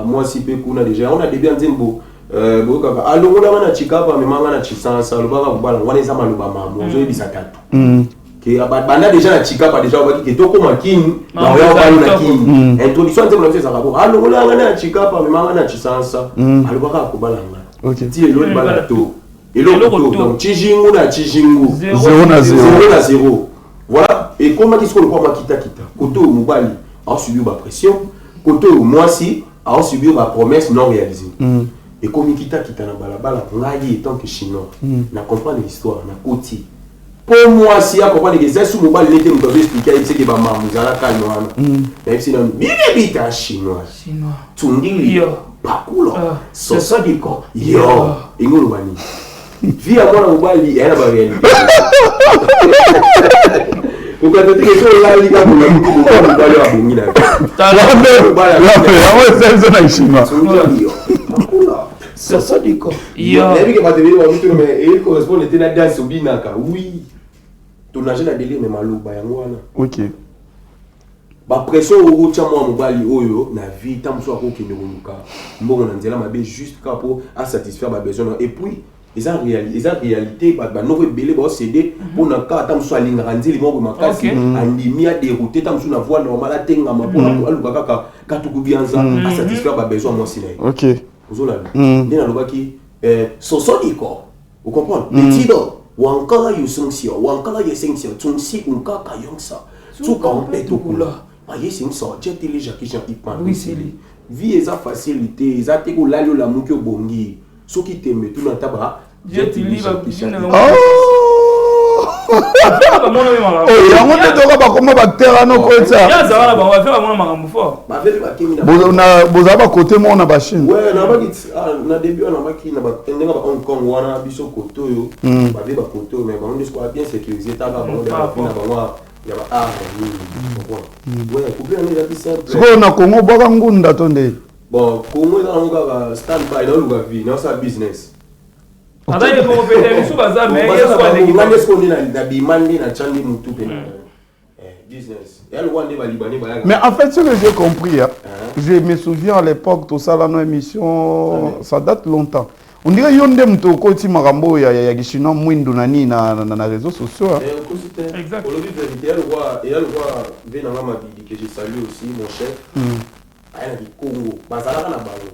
moi si pe kuna déjà on a des bien nzembo boka allo on a na chikapa mais manga na chisansa lo baka kubala wana eza maluba mamu zo yebisa tatu. Que banda déjà na chikapa déjà on va dire que toko makini na oya ba na kini introduction nzembo na ça rapport allo on a na chikapa mais manga na chisansa allo baka kubala ngana. OK. Ti l'autre balato. Et l'autre donc Chijingu na Chijingu 0 na 0. Voilà, et comment est-ce qu'on croit kita Koto Mubali a subi ma pression, Koto moi si a subi ma promesse non réalisée. Et comme kita na balabala ngai étant que chinois, na comprendre l'histoire na côté. Pour moi si a comprendre que c'est sous Mubali était me expliquer il sait que ba mamuzala calme wana. Même si non bien habita chinois. Tundili Bakula, Sosodiko, yo, Ingolwani. Vie à moi, on va lire, elle va réalité. Vous avez dit que c'est la ligue à vous, vous allez aller à Boumina. Sosodiko, yo. Il correspond à la danse au Binaka. Oui, ton agent a délire, mais malou, Bayangwana. OK. Ba pression au tia moi mobali oyo na vie tant so ko kende konuka mbongo na nzela mabe juste pour à satisfaire ba besoin et puis ils ont réalité ba no belé ba céder pour na ka tant so alinga nzeli mo makasi andimi a dérouter tant so na voie normale tenga ma pour aluka kaka katuku bianza à satisfaire ba besoin moi sinai. OK. Ozola ni na lobaki sosodiko vous comprenez tido wankala yusungsio wankala yesungsio tungsi unkaka yongsa tukampetokula. Aïe c'est une sorte j'ai déjà qui j'ai pas vie eza facilité eza te ko lalo la muki obongi soki teme tout na taba j'ai tilika piscine oh yango te toka ba koma ba terra no ko ça ya za wala ba wa faire ba makambo fort ba vele ba kemi na boza ba côté mo na ba Chine ouais na ba kit na début on a ba ki na ba tenga ba Hong Kong wana biso koto yo ba vele ba koto mais ba on dit quoi bien sécurisé ta ba on na ba wa ya ba ouais couple on est simple so na Congo baka ngunda tonde bon Congo na nga stand by na luga vie na sa business Adai ko pete biso baza mais yeso ndenge ngane sko na bimandi na chandi mutu pe business elle wande ba libanais ba. Mais en fait ce que j'ai compris je me souviens à l'époque tout ça là nos émission ça date longtemps On dirait yonde mto koti makambo ya gishino mwindu nani na réseaux sociaux. Exact. Il y a le roi Venanga Mabidi que je salue aussi, mon chef. Aya na Congo. Bazalaka na bango.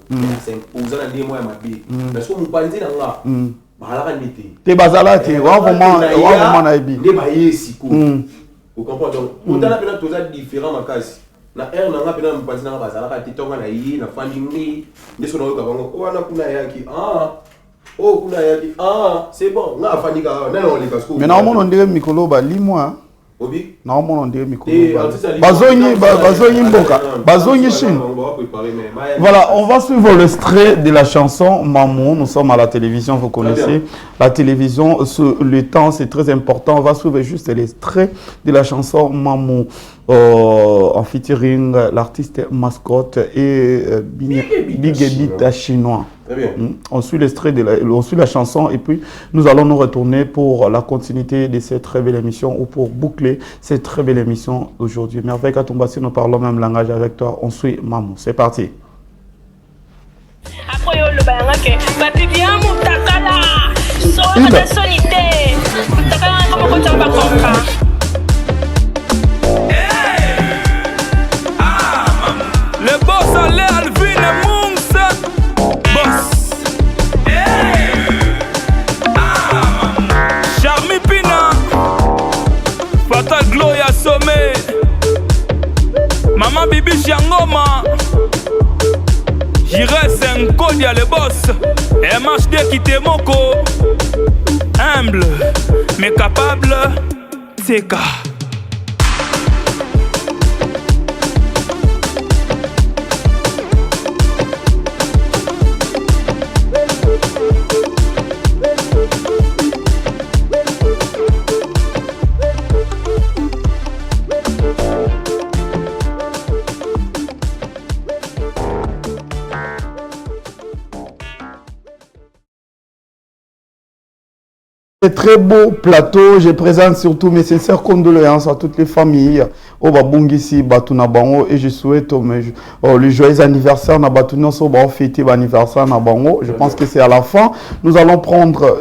C'est imposant na ndemo ya mabe. Parce que mon panzi na nga. Bazalaka ndete. Te bazala te, wa vraiment na ebi. Nde ba yesiko. Vous comprenez donc. Otana pena toza différent makasi. Na air na nga pena mpanzi na bazalaka te tonga na yi na fandi ngi. Ndeso na yoka bango. Wana kuna yaki. Oh, kuna yaki. C'est bon. Na fandi ka na le kasko. Mais na mon ndire mikolo ba limwa. Obi na mon on dirait micro bazonyi mboka bazonyi chine. Voilà, on va suivre l'extrait de la chanson Mamou. Nous sommes à la télévision, vous connaissez la télévision, le temps c'est très important. On va suivre juste l'extrait de la chanson Mamou en featuring l'artiste Mascotte et Big Ebita chinois. Très bien. On suit l'extrait on suit la chanson et puis nous allons nous retourner pour la continuité de cette très belle émission ou pour boucler cette très belle émission aujourd'hui. Merveille Katombasi, nous parlons même langage avec toi. On suit Mamou. C'est parti. Le boss allait Alvin et Mounsa. Boss. Charmy Pina. Fatal Gloria Sommet. Maman Bibi Chiangoma. J'irai Senkodia le boss. MHD Kitemoko. Humble mais capable. C'est cas. Très beau plateau, je présente surtout mes sincères condoléances à toutes les familles au Babungisi, Batuna Bango, et je souhaite le joyeux anniversaire na Batuna so ba fêter l'anniversaire na Bango. Je pense que c'est à la fin. Nous allons prendre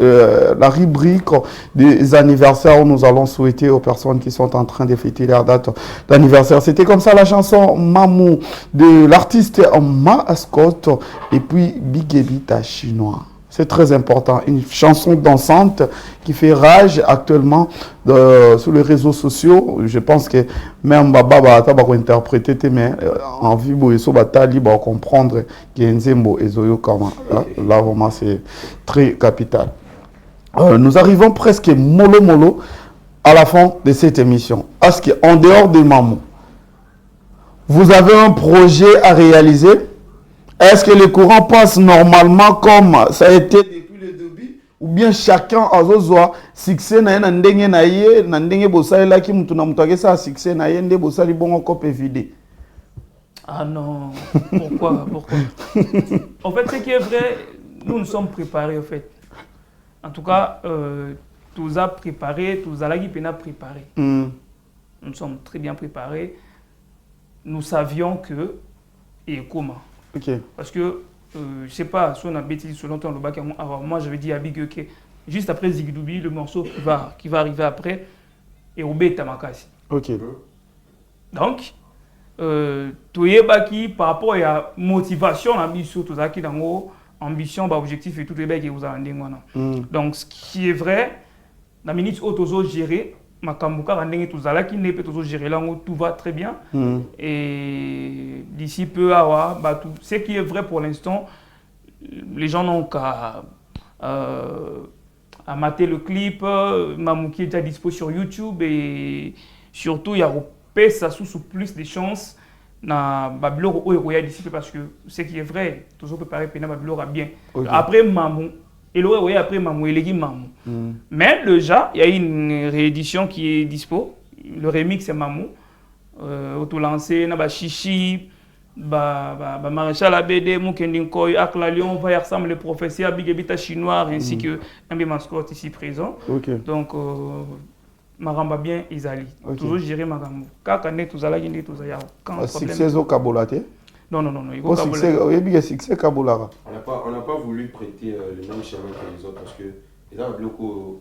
la rubrique des anniversaires où nous allons souhaiter aux personnes qui sont en train de fêter leur date d'anniversaire. C'était comme ça la chanson Mamou de l'artiste Mascotte et puis Big Ebita chinois. C'est très important. Une chanson dansante qui fait rage actuellement sur les réseaux sociaux. Je pense que même Baba va interpréter, mais en vue de Batali, va comprendre que Nzembo et Zoyo Kama. Là, vraiment, c'est très capital. Nous arrivons presque mollo à la fin de cette émission. Parce qu'en dehors des mamans, vous avez un projet à réaliser. Est-ce que les courants passent normalement comme ça a été depuis le début ou bien chacun a besoin succès na ndenge na ye na ndenge bossa la ki mutu na mutu ça succès na ye ndé bossa li bongo copé vide. Ah non, pourquoi En fait, ce qui est vrai, nous sommes préparés en fait. En tout cas, tous a préparé, tous a la qui pena préparé. Nous sommes très bien préparés. Nous savions que et comment. Okay. Parce que, je ne sais pas, si on a bêtise sur longtemps le bac, alors moi j'avais dit à Big que juste après Zigdoubi, le morceau qui va arriver après, et au B Tamakasi. Ok. Donc, Toyebaki, par rapport à la motivation, l'ambition, tout ça qui est dans l'eau, ambition, objectif et tout les becs et vous avez donc, ce qui est vrai, la minute où tu as géré, Makambuka Randenge Touzala qui n'est pas toujours géré là où tout va très bien. Et d'ici peu, ce qui est vrai pour l'instant, les gens n'ont qu'à mater le clip. Mamou qui est déjà dispo sur YouTube et surtout il y a ça sous plus de chances na Babylore au Roya d'ici parce que ce qui est vrai, toujours préparé Pena Babylore a bien. Okay. Après Mamou. Et le ouais, après Mamou, il est Mamou. Mais déjà, il y a une réédition qui est dispo. Le remix c'est Mamou. Auto-lancé, na ba Chichi, Maréchal ABD, Moukendinkoy, Akla Lyon, va y ressembler le professeur Big Ebita chinois ainsi que un Mascotte ici présent. Okay. Donc, Maramba bien Isali. Okay. Toujours gérer Magamou. Quand on est tous à la guinée, tous à y a aucun problème. Succès au Kabolaté? Non. Au succès, il y a succès Kabolara. On n'a pas voulu prêter le même chemin que les autres parce que les gens bloquent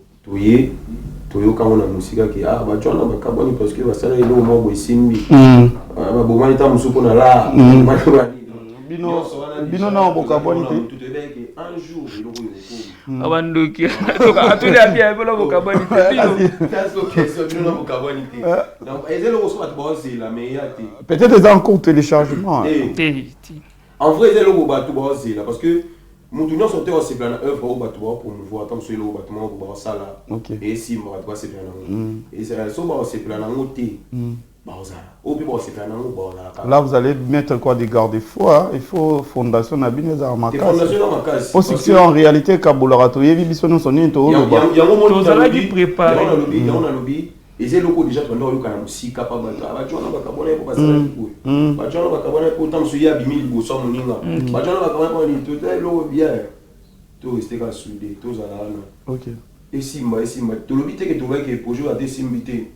Toyo quand on a musique qui bah tu vois on va parce que ça là il est au moins simbi. Bah bon il t'a musu qu'on là. Bino na bokaboni te. Un jour il est abandoki atuli apia bolo bokaboni peut-être des encore téléchargement. En vrai c'est le bateau parce que mon tournoi sortait au c'est plan œuvre au bateau pour nous voir comme sur le bateau pour ça là. Et si moi toi c'est plan et c'est so ba c'est plan ngoté. Là, vous allez mettre quoi des garde-fous. Il faut fondation Nabineza Amakas. Au succès, en réalité, Kabolara, il y a qui prépare. Il y a un lobby. Et c'est le coup déjà quand on a musique capable de travailler. Tu vois, on va cabonner pour passer le coup. Tu vois, on va cabonner pour tant que il y a 1000 bossons moninga. Tu vois, on va cabonner pour tout est l'eau bien. Tout rester qu'à souder, tout ça là. Ok. Et si moi, tout le bité que tu vois que pour jouer à des simbité,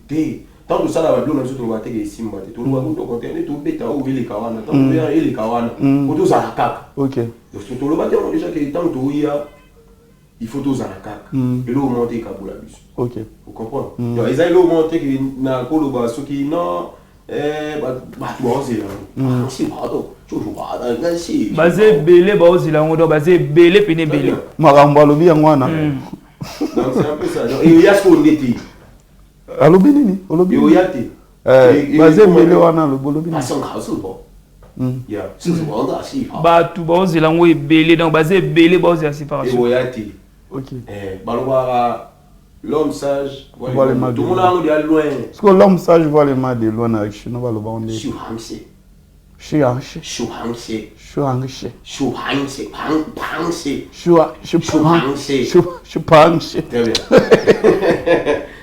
tant que ça là, on a besoin de battre des simbité. Tout le monde doit contenir tout bête à ouvrir les cawanes. Tant que il les cawanes. Pour tout ça la cac. Ok. Donc tout le bâti on a déjà que tant que il y a il faut tous à la cac. Et l'eau monter Kabola bus. Ok. Vous comprenez? Donc ils ont l'eau monter qui na Koloba ce qui non bah tu vois c'est là. C'est pas tout. Toujours pas dans le basé belé ba ozila ngodo basé belé pene belé. Maramba lobi yangwana. Donc c'est un peu ça. Et il y a ce qu'on était. Allo benini, olobi. Et il y a té. Basé belé wana lo bolobi. Ah son house bon. Yeah, c'est bon là si. Ba tu ba ozila ngo belé donc basé belé ba ozila séparation. Et il y a té. Ok. Balobara l'homme sage voit les mal. Tout le monde a regardé loin. Parce que l'homme sage voit les mal de loin avec Chino Baloba on est. Shuhangse. Shuhangse. Shuhangse. Shuhangse. Shuhangse. Pangse. Shuhangse. Très bien.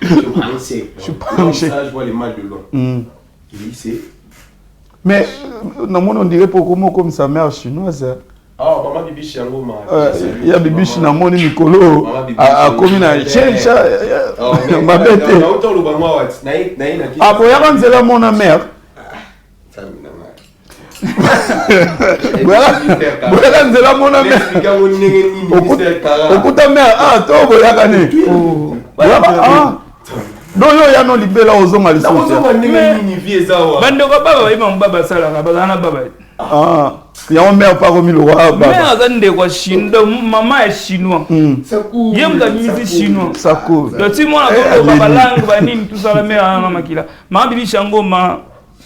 Shuhangse. L'homme sage voit les mal de loin. Il sait. Mais on dirait pourquoi comme sa mère chinoise. Ah, maman bibi chango ma. Il y a bibi chinamoni Nicolo à commune Chencha. Ma bête. Ah, pour y avoir c'est là mon mère. Voilà, c'est là mon mère. Okuta mère, ah, toi boya kane. Ah. Donc il y a non libé là aux hommes à l'histoire. Bando ko baba ima mbaba sala ka bazana baba. Ah, il y a un mère pas remis le roi. Mais attendez quoi Chino, maman est chinois. Yem ka musique chinois. Ça cool. Donc si moi na ko baba langue ba nini tout ça la mère na makila. Ma bibi chango ma.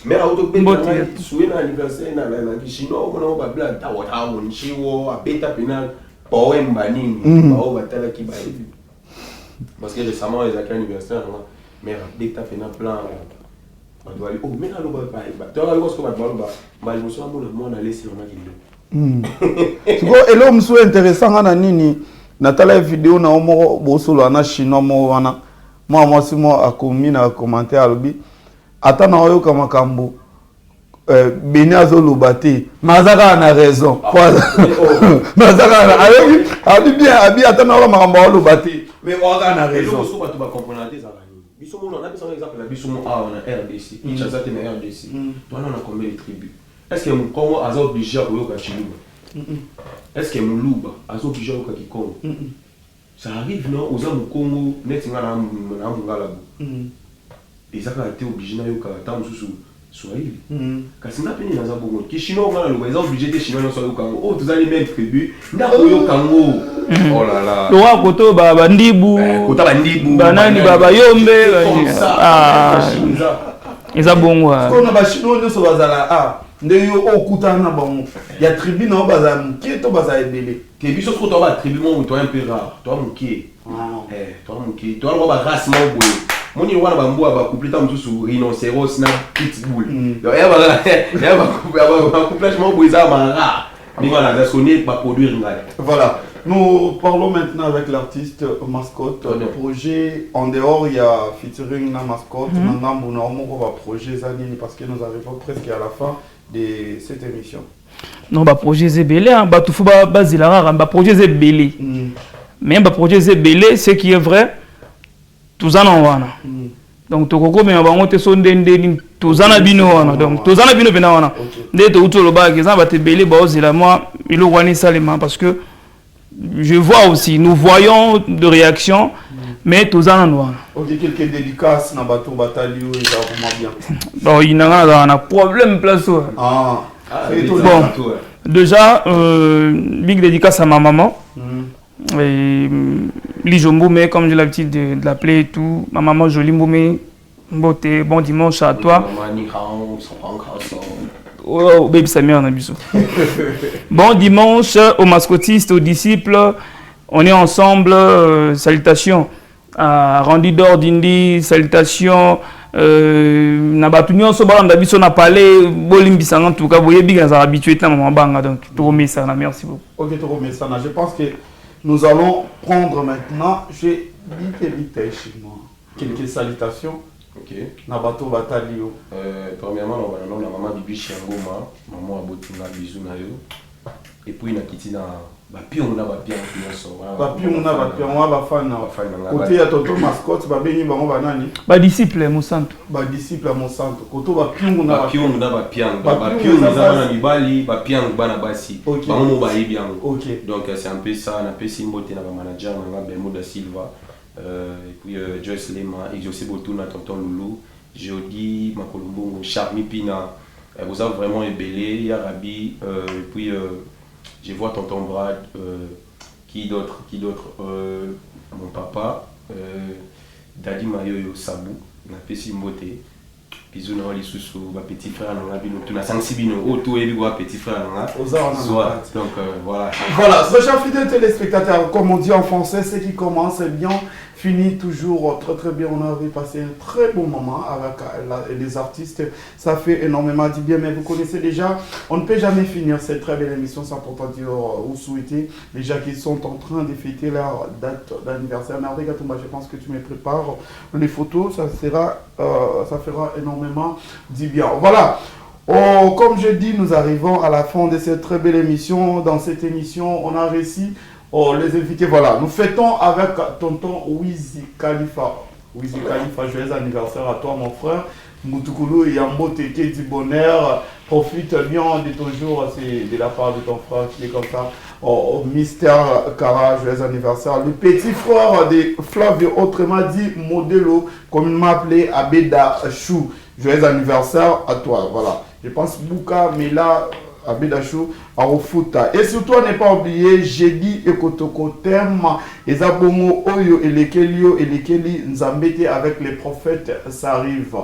Mais auto beta soué na anniversaire na chinois on ba bla ta wata won chiwo a beta penal poem ba nini ba o batala ki ba. Parce que récemment ils ont fait un anniversaire mais dès que tu as fait un plan on doit aller oh mais là le bas tu vas aller voir ce qu'on va bah je me suis amoureux moi on a laissé on a tu vois et l'homme soit intéressant à nini natala vidéo na omo bosolo na chinois mo wana moi si moi a commis na commenter albi atana oyo kama kambo Benazo Lobate, Mazara a raison. Mazara a bien, attends, Maramba Lobate, mais on a raison. On va comprendre ça. On a besoin d'exemple, on a RDC, il y a un RDC. On a combien de tribus? Est-ce que mon Congo a obligé à Oyoka Chiluba? Est-ce que mon Louba a obligé à Oyoka Kikongo? Ça arrive, non? Aux hommes au Congo, net, on a un Mungala. Et ça a été obligé à Oyoka, tant sous. Swahili. Kasi na peni naza bongo. Ki chinois ngana lo ba obligé de chinois no so Congo. Oh, tu allez mettre tribu. Ndako yo Congo. Oh là là. Lo wa koto ba ndibu. Kota ba ndibu. Banani baba yombe. Ah. Eza bongo. Ko na ba chinois no so bazala ah. Ndeyo okutana bango. Ya tribu na bazala mukie to bazala ebele. Ke biso ko to ba tribu mo to un peu rare. To mukie. To mukie. To ba race mo boye. Moni wana bamboa ba couple ta mususu rhinocéros na pitbull. Donc ya ba couplage mo boisa mara. Mais voilà, ça sonner pas produire ngala. Voilà. Nous parlons maintenant avec l'artiste Mascotte. Le projet en dehors il y a featuring na Mascotte, Nangambu na omoko ba projet zanini parce que nous arrivons presque à la fin de cette émission. Non ba projet zebelé hein, ba tufu ba bazila ba projet zebelé. Mais ba projet zebelé ce qui est vrai tout ça non wana Donc tokoko me bango te so ndende tozana bino wana donc tozana bino pena wana nde to uto loba ke za ba te belé ba ozela moi ilo wani salema parce que je vois aussi nous voyons de réaction mais tozana wana OK quelques dédicaces na bato batalio et ça vraiment bien bon il n'a un problème place bon déjà big dédicace à ma maman et Lijo Mboumé, comme j'ai l'habitude de l'appeler et tout, ma maman Jolie Mboumé, beauté, bon dimanche à toi. Oh, baby Samir Nabiso. Bon dimanche aux mascotistes, aux disciples, on est ensemble, salutations à Randy Dordindi, salutations. Nabatunion Sobalam Dabiso n'a parlé, Bolimbisang en tout cas, vous voyez bien, vous êtes habitué à maman banga, donc tout remets ça, merci beaucoup. Ok, tout remets ça, je pense que nous allons prendre maintenant, j'ai vite chez moi, quelques salutations. Ok. Nabato Batalio. Premièrement, on a maman Bibi Chiangoma, maman Abotuna bisou na yo. Et puis na kiti na ba pion na ba pion nyonso. Ba pion na ba pion ba fan na. Côté ya tonton mascotte ba benyi bango banani. Ba disciple Monsanto. Ba disciple Monsanto. Côté ba pion na ba pion na ba pion. Ba pion na za na libali, ba pion bana basi. Bango ba yebi yango. OK. Donc c'est un peu ça, na pesi mbote na ba manager na Bemo da Silva. Et puis Joyce Lema, Exaucé Botuna, Tonton Loulou, Jody, Makolombongo, Charmi Pina, vous avez vraiment ébellé, Yarabi, et puis je vois Tonton Brad, qui d'autre, mon papa, Daddy Mayoyo Sabou, na Pessi Mbote, bisous na wali susu, ba petit frère na bino, tu na sansibino, auto et wa petit frère na. Donc voilà. Voilà, ce chers fidèles téléspectateurs, comme on dit en français, ce qui commence bien finit toujours très bien. On avait passé un très bon moment avec les artistes, ça fait énormément du bien, mais vous connaissez déjà, on ne peut jamais finir cette très belle émission sans pourtant dire ou souhaiter déjà qu'ils sont en train de fêter leur date d'anniversaire. Mais avec Atouma, je pense que tu me prépares les photos, ça fera énormément du bien. Voilà. Oh, comme je dis, nous arrivons à la fin de cette très belle émission. Dans cette émission, on a réussi les invités. Voilà, nous fêtons avec tonton Wizi Khalifa. Wizi Khalifa, joyeux anniversaire à toi, mon frère. Moutoukulu Yambo Teke du bonheur. Profite bien de ton jour, c'est de la part de ton frère qui est comme ça. Mister Kara, joyeux anniversaire. Le petit frère de Flavio, autrement dit Modelo, communément appelé Abeda Chou. Joyeux anniversaire à toi. Voilà. Je pense Bouka, Mela, Abedachou, Arofuta. Et surtout, ne pas oublier, jeudi et Kotoko Terme, Ezabongo, Oyo, et Lekeli, Nzambete avec les prophètes, ça arrive.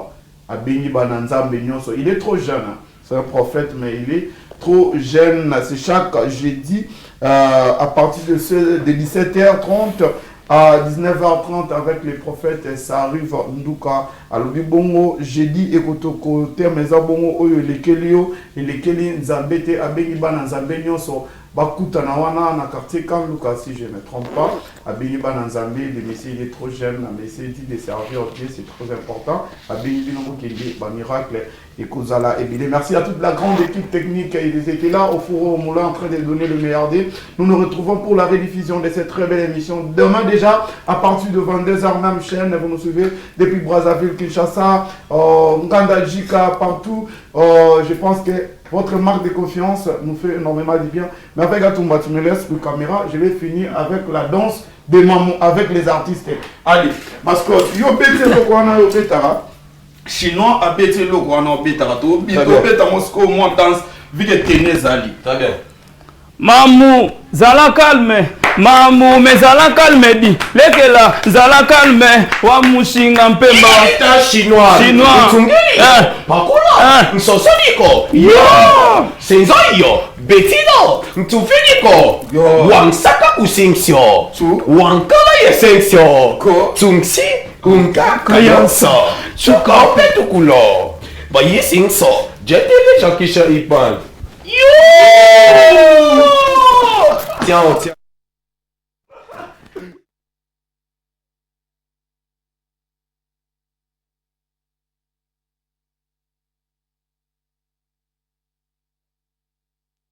Abeni Bananzambe Nyonso. Il est trop jeune, hein. C'est un prophète, mais il est trop jeune. C'est chaque jeudi, à partir de 17h30. À 19h30 avec les prophètes, ça arrive Nduka, à l'Obibongo, jeudi et Kotoko, Termeza Bongo, Oyo, Lekeli, Nzambete, Abeniba, Nzambe Nyonso, Bakuta Nawana, na quartier Kanluka, si je ne me trompe pas, Abeniba, Nzambe, le Messie, il est trop jeune, le Messie dit de servir au Dieu, c'est trop important, Abeniba, Nzambe, miracle, et Kozala, et bien. Merci à toute la grande équipe technique, ils étaient là au four au moulin en train de donner le meilleur d'eux. Nous nous retrouvons pour la rediffusion de cette très belle émission. Demain déjà, à partir de 22h, même chaîne, vous nous suivez depuis Brazzaville, Kinshasa, Nganda, Jika, partout. Je pense que votre marque de confiance nous fait énormément du bien. Mais avec Atumba, tu me laisses la caméra, je vais finir avec la danse des mamans, avec les artistes. Allez, mascotte, yo bête le kwana yo betara. Chinois a bête le kwana betara to. Bito beta Moscou moi danse vite tenezali. Très bien. Mamou, zala calme. Mamou, mais zala calme dit. Lekela, zala calme. Wa mushinga mpemba. Ita chinois. Pakola. Nsosoniko. Yo. Senzoyo. Betino. Ntufiniko. Wansaka kusingsio. Wankala yesengsio. Tungsi. Unka kayansa. Chukape tukulo. Bayi singso. Jetele jakisha ipan. Yo. Tiens.